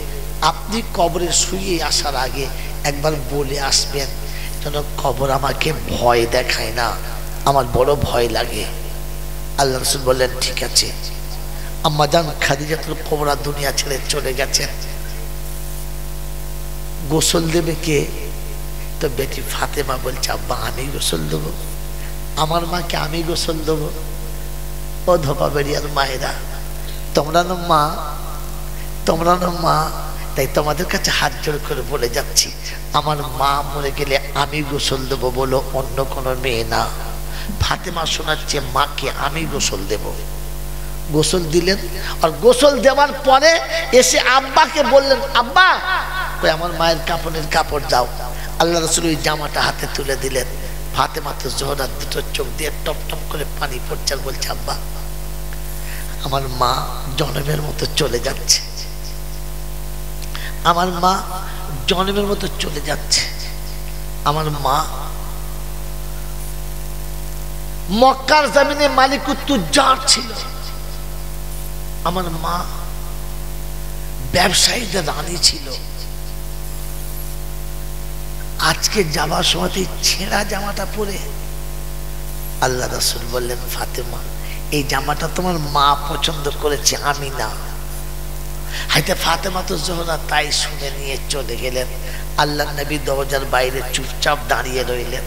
আপনি কবরে শুয়ে আসার আগে একবার বলে আসবেন যেন কবর আমাকে ভয় দেখায় না, আমার বড় ভয় লাগে। আল্লাহ রাসূল বললেন ঠিক আছে। আম্মা জান খাদিজাতুল কুবরা দুনিয়া ছেড়ে চলে গেছেন। গোসল দেবে কে? তো বেটি ফাতেমা বলছে আব্বা আমি গোসল দেবো, আমার মাকে আমি গোসল দেবো। ও ধোপা বেরিয়ার মায়েরা, তোমরা না মা, তাই তোমাদের কাছে হাত জোড় করে বলে যাচ্ছি আমার মা মরে গেলে আমি গোসল দেবো বলো, অন্য কোনো মেয়ে না। ফাতেমা শোনাচ্ছে মাকে আমি গোসল দেব। গোসল দিলেন, আর গোসল দেওয়ার পরে এসে আব্বাকে বললেন আব্বা কই আমার মায়ের কাপড়ের কাপড় দাও। আল্লাহ রাসূল ওই জামাটা হাতে তুলে দিলেন। ফাতেমা তো জোহরার দুটো চোখ দিয়ে টপ টপ করে পানি পড়ছে, আর বলছে আব্বা আমার মা জনমের মতো চলে যাচ্ছে, আমার মা জনমের মতো চলে যাচ্ছে, আমার মা মক্কার জমিনে মালিকুত তুজ্জার ছিল, আমার মা ব্যবসায়ীদের রানী ছিল, আর আজকে যাবার সময় ছেঁড়া জামাটা পরে। আল্লাহ রাসূল বললেন, ফাতেমা এই জামাটা তোমার মা পছন্দ করেছে, আমি না। হাইতে ফাতেমা তো জোহরা তাই শুনে নিয়ে চলে গেলেন। আল্লাহ নবী দরজার বাইরে চুপচাপ দাঁড়িয়ে রইলেন।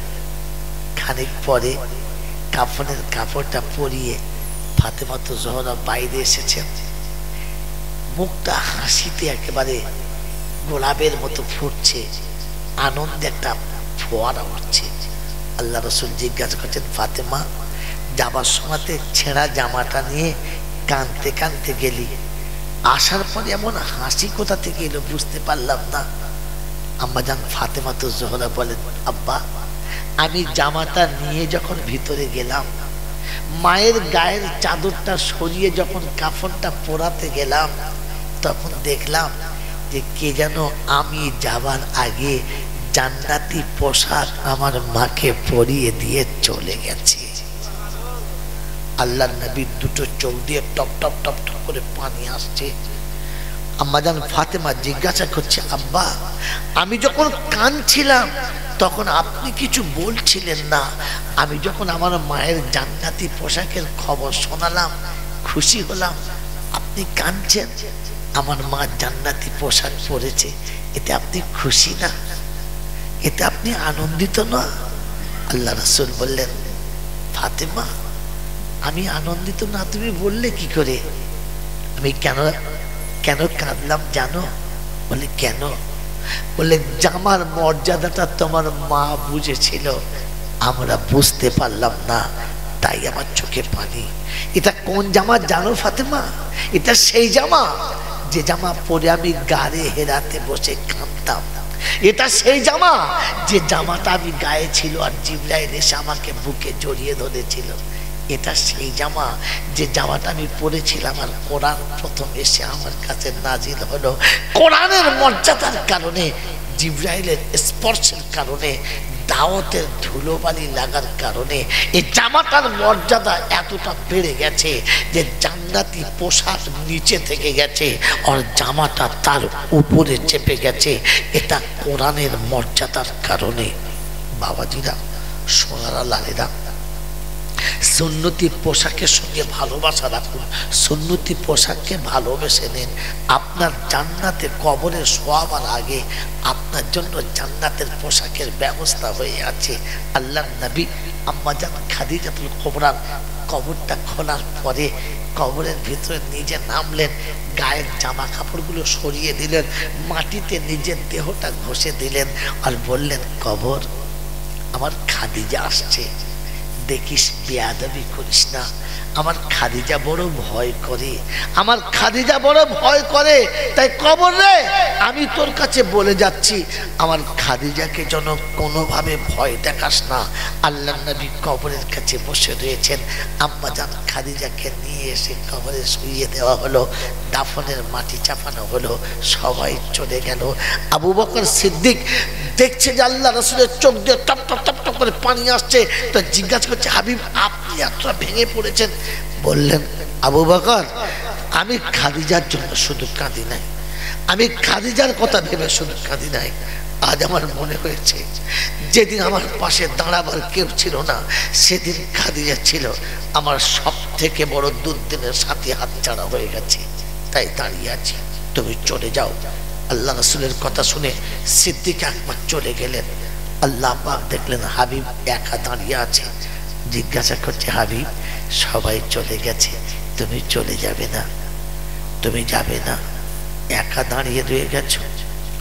খানিক পরে কাফনের কাপড়টা পরিয়ে ফাতেমা তো জোহরা বাইরে এসেছেন। মুখটা হাসিতে একেবারে গোলাপের মতো ফুটছে, আনন্দে একটা ফোয়ারা উঠছে। আল্লাহ রাসূল জিজ্ঞাসা করছেন, ফাতেমা যাবার সময়তে ছেঁড়া জামাটা নিয়ে কাঁদতে কাঁদতে গেলি, আসার পরে এমন হাসি কোথা থেকে এলো বুঝতে পারলাম না। আম্মাজান ফাতেমা তো জোহরা বলেন, আব্বা আমি জামাটা নিয়ে যখন ভিতরে গেলাম, মায়ের গায়ের চাদরটা সরিয়ে যখন কাফনটা পোড়াতে গেলাম, তখন দেখলাম যে কে যেন আমি যাবার আগে জান্নাতি পোশাক আমার মাকে পরিয়ে দিয়ে চলে গেছে। আল্লাহর নবীর দুটো চোখ দিয়ে টপ টপ টপ টপ করে পানি আসছে। আম্মাজান ফাতেমা জিজ্ঞাসা করছে, আব্বা আমি যখন কাঁদছিলাম তখন আপনি কিছু বলছিলেন না, আমি যখন আমার মায়ের জান্নাতি পোশাকের খবর শোনালাম খুশি হলাম, আপনি কাঁদছেন। আমার মা জান্নাতি পোশাক পরেছে, এতে আপনি খুশি না? এতে আপনি আনন্দিত না? আল্লাহ রাসূল বললেন, ফাতেমা আমি আনন্দিত না তুমি বললে কি করে? আমি কেন কাঁদলাম জানো? বলে কেন? বলে জামার মর্যাদাটা তোমার মা বুঝেছিল, আমরা বুঝতে পারলাম না, তাই আমার চোখে পানি। এটা কোন জামা জানো ফাতেমা? এটা সেই জামা যে জামা পরে আমি গাড়ি হেরাতে বসে কাঁদতাম। এটা সেই জামা যে জামাটা আমি গায়ে ছিল আর জিবরাইল এসে আমাকে বুকে জড়িয়ে ধরেছিল। এটা সেই জামা যে জামাটা আমি পরেছিলাম আর কোরআন প্রথম এসে আমার কাছে নাজিল হলো। কোরআনের মর্যাদার কারণে, জিবরাইলের স্পর্শের কারণে, দাওয়াতের ধুলোবালি লাগার কারণে এই জামাটার মর্যাদা এতটা বেড়ে গেছে যে জান্নাতি পোশাক নিচে থেকে গেছে আর জামাটা তার উপরে চেপে গেছে। এটা কোরআনের মর্যাদার কারণে। বাবাজিরা, সোনারা, লালেরা, সুন্নতি পোশাকের সঙ্গে ভালোবাসা রাখুন, সুন্নতি পোশাককে ভালোবেসে নিন। আপনার জান্নাতে কবরে শোয়াবার আগে আপনার জন্য জান্নাতের পোশাকের ব্যবস্থা হয়ে আছে। আল্লাহর নবী আম্মাজান খাদিজাতুল কুবরার কবরটা খোলার পরে কবরের ভিতরে নিজে নামলেন, গায়ের জামা কাপড়গুলো সরিয়ে দিলেন, মাটিতে নিজের দেহটা ঘষে দিলেন আর বললেন, কবর আমার খাদিজা আসছে, দেখিস বেয়াদবি করিস না। আমার খাদিজা বড় ভয় করে, আমার খাদিজা বড় ভয় করে, তাই কবর রে আমি তোর কাছে বলে যাচ্ছি আমার খাদিজাকে যেন কোনোভাবে ভয় দেখাস না। আল্লাহ নবী কবরের কাছে বসে রয়েছেন, আম্মাজান খাদিজাকে নিয়ে এসে কবরে শুইয়ে দেওয়া হলো, দাফনের মাটি চাপানো হলো, সবাই চলে গেল। আবু বকর সিদ্দিক দেখছে যে আল্লাহ রাসূলের চোখ দিয়ে টপ টপ টপ টপ করে পানি আসছে, তো জিজ্ঞাসা করছে, হাবিব আপনি এতটা ভেঙে পড়েছেন? বললেন, আবু বকর আমি খাদিজার জন্য শুধু কাঁদি নাই, আমি খাদিজার কথা ভেবে শুধু কাঁদি নাই। আজ আমার মনে হয়েছে যেদিন আমার পাশে দাঁড়াবার কেউ ছিল না সেদিন খাদিজা ছিল আমার সব থেকে বড় দুর্দিনের সাথে হাতছাড়া হয়ে গেছে, তাই দাঁড়িয়ে আছি, তুমি চলে যাও। আল্লাহ রাসূলের কথা শুনে সিদ্দিক আকবর চলে গেলেন। আল্লাহ পাক দেখলেন হাবিব একা দাঁড়িয়ে আছে, জিজ্ঞাসা করছে, হাবিব সবাই চলে গেছে, তুমি চলে যাবে না? তুমি যাবে না? একা দাঁড়িয়ে রয়ে গেছো?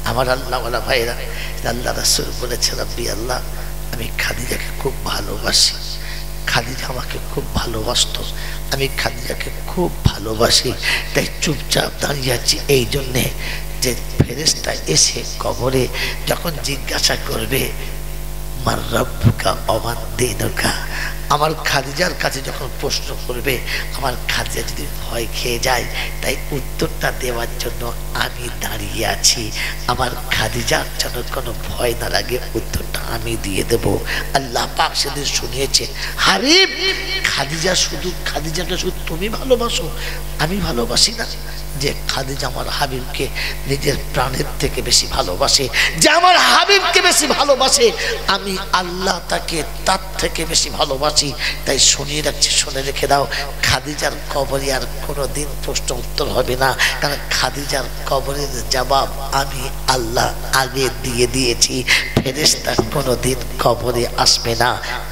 আমার আল্লাহওয়ালা ভাইরা, আল্লাহ রাসূল বলেছে, রব্বি আল্লাহ আমি খাদিজাকে খুব ভালোবাসি, খাদিজা আমাকে খুব ভালোবাসতো, আমি খাদিজাকে খুব ভালোবাসি, তাই চুপচাপ দাঁড়িয়ে আছি। এই জন্যে যে ফেরেশতা এসে কবরে যখন জিজ্ঞাসা করবে মার রব্বুকা ওমা দীনুকা, আমার খাদিজার কাছে যখন প্রশ্ন করবে, আমার খাদিজা যদি ভয় খেয়ে যায়, তাই উত্তরটা দেওয়ার জন্য আমি দাঁড়িয়ে আছি। আমার খাদিজার যেন কোনো ভয় না লাগে, উত্তরটা আমি দিয়ে দেব। আল্লাহ পাক সেদিন শুনিয়েছে, হাবিব খাদিজাকে শুধু তুমি ভালোবাসো, আমি ভালোবাসি না? যে খাদিজা আমার হাবিবকে নিজের প্রাণের থেকে বেশি ভালোবাসে, যে আমার হাবিবকে বেশি ভালোবাসে, আমি আল্লাহ তাকে তার থেকে বেশি ভালোবাসি। তাই শুনিয়ে রাখছি, শুনে রেখে দাও, খাদিজার কবরে আর কোনোদিন প্রশ্ন উত্তর হবে না, কারণ খাদিজার কবরের জবাব আমি আল্লাহ আগে দিয়ে দিয়েছি। ফেরেশতা কোনোদিন কবরে আসবে না,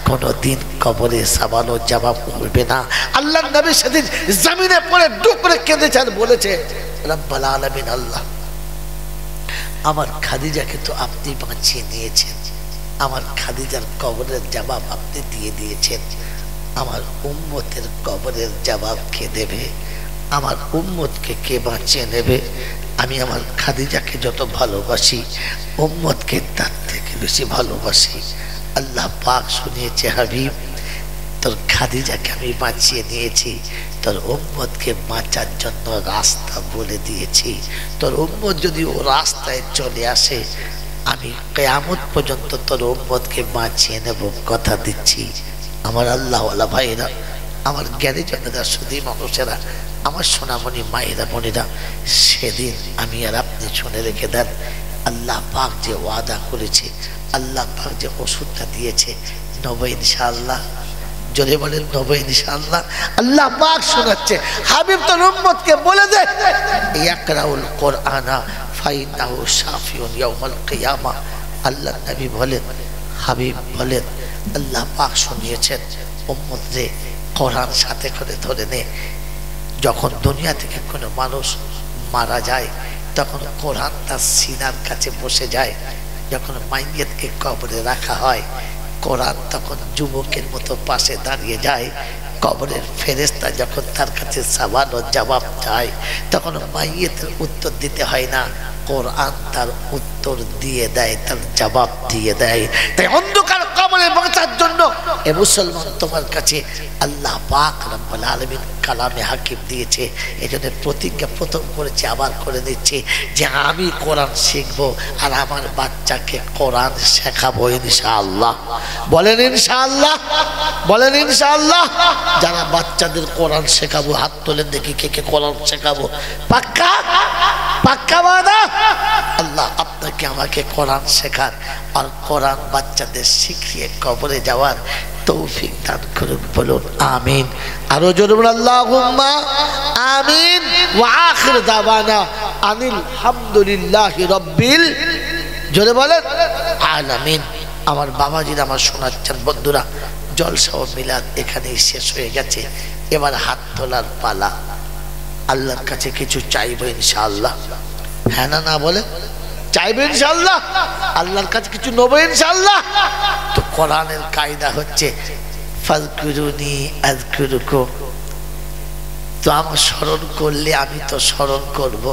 কোনোদিন কবরে সওয়াল ও জবাব করবে না। আল্লাহ নবী সেদিন জমিনে পড়ে ডুব করে কেঁদেছে আর বলেছে, রব্বুল আলামিন, আল্লাহ আমার খাদিজাকে তো আপনি বাঁচিয়ে নিয়েছেন, আমার খাদিজার কবরের জবাব আপনি দিয়ে দিয়েছেন, আমার উম্মতের কবরের জবাব কে দেবে? আমার উম্মতকে কে বাঁচিয়ে নেবে? আমি আমার খাদিজাকে যত ভালোবাসি, উম্মতকে তার থেকে বেশি ভালোবাসি। আল্লাহ পাক শুনিয়েছে, হাবিব তোর খাদিজাকে আমি বাঁচিয়ে নিয়েছি, তোর উম্মতকে বাঁচার জন্য রাস্তা বলে দিয়েছি। তোর উম্মত যদি ও রাস্তায় চলে আসে, আমি কিয়ামত পর্যন্ত তোর উম্মতকে বাঁচিয়ে নেব, কথা দিচ্ছি। আমার আল্লাহওয়ালা ভাইরা, আমার জ্ঞানী জনেরা, সুধী মানুষেরা, আমার সোনামণি মায়েরা বোনেরা, সেদিন আমি আর আপনি শুনে রেখে দেন, আল্লাহ পাক যে ওয়াদা করেছে, আল্লাহ পাক যে ওষুধটা দিয়েছে, নব ইনশাআল্লাহ। জোরে বলেন নব ইনশাআল্লাহ। আল্লাহ পাক শোনাচ্ছে, হাবিব তোর উম্মতকে বলে দে, ইয়াকরাউল কোরআনা ফাইন্নাহু শাফিউন ইয়াউমাল কিয়ামা। আল্লাহ নবী বলেন, হাবিব বলেন, আল্লাহ পাক শুনিয়েছেন, উম্মত রে কোরআন সাথে করে ধরে নে। যখন দুনিয়া থেকে কোনো মানুষ মারা যায়, তখন কোরআন তার সিনার কাছে বসে যায়। যখন মাইয়াতকে কবরে রাখা হয়, কোরআন তখন যুবকের মতো পাশে দাঁড়িয়ে যায়। কবরের ফেরেশতা যখন তার কাছে সওয়াল ও জবাব চায়, তখন মাইয়াতের উত্তর দিতে হয় না, কোরআন তার উত্তর দিয়ে দেয়, তার জবাব দিয়ে দেয়। তাই অন্ধকার কবরে বাঁচার জন্য এ মুসলমান, তোমার কাছে আল্লাহ পাক রব্বুল আলামিন কালামে হাকিম দিয়েছে। এই জন্য প্রতিজ্ঞা প্রথম করেছে, আবার করে দিচ্ছি, যে আমি কোরআন শিখবো আর আমার বাচ্চাকে কোরআন শেখাবো ইনশাআল্লাহ। বলেন ইনশাআল্লাহ, বলেন ইনশাআল্লাহ। যারা বাচ্চাদের কোরআন শেখাবো হাত তোলেন দেখি, কে কে কোরআন শেখাবো? পাক্কা পাক্কা ওয়াদা? আল্লাহ আপনাকে আমাকে কোরআন শেখার আর কোরআন বাচ্চাদের শিখিয়ে কবরে যাওয়ার তৌফিক দান করুন, বলুন আমিন। আরো জোরে বলুন আল্লাহুম্মা আমিন। ওয়া আখির দাওয়ানা আনিল হামদুলিল্লাহি রাব্বিল, জোরে বলেন, আলামিন। আমার বাবাজিরা আমার শোনাচ্ছেন, বন্ধুরা, জলসা ও মিলাদ এখানেই শেষ হয়ে গেছে। এবার হাত তোলার পালা। আল্লাহর কাছে কিছু চাইবো ইনশাআল্লাহ, হ্যাঁ না না বলে চাইবে ইনশাআল্লাহ, আল্লাহর কাছে কিছু নেবো ইনশাআল্লাহ। তো কোরআনের কায়দা হচ্ছে ফাযকুরুনি আযকুরুকুম, তো আমার স্মরণ করলে আমি তো স্মরণ করব,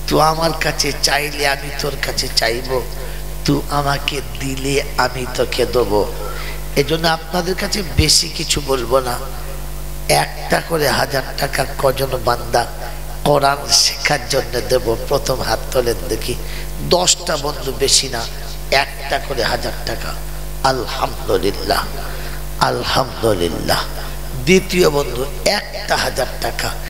তুই আমার কাছে চাইলে আমি তোর কাছে চাইব, তুই আমাকে দিলে আমি তোকে দেবো। এজন্য আপনাদের কাছে বেশি কিছু বলবো না, একটা করে 1000 টাকা কজন বান্দা কোরআন শেখার জন্য দেব? প্রথম হাত তোলেন দেখি। 10টা বন্ধু, বেশি না, একটা করে 1000 টাকা। আলহামদুলিল্লাহ, আলহামদুলিল্লাহ। দ্বিতীয় বন্ধু একটা 1000 টাকা।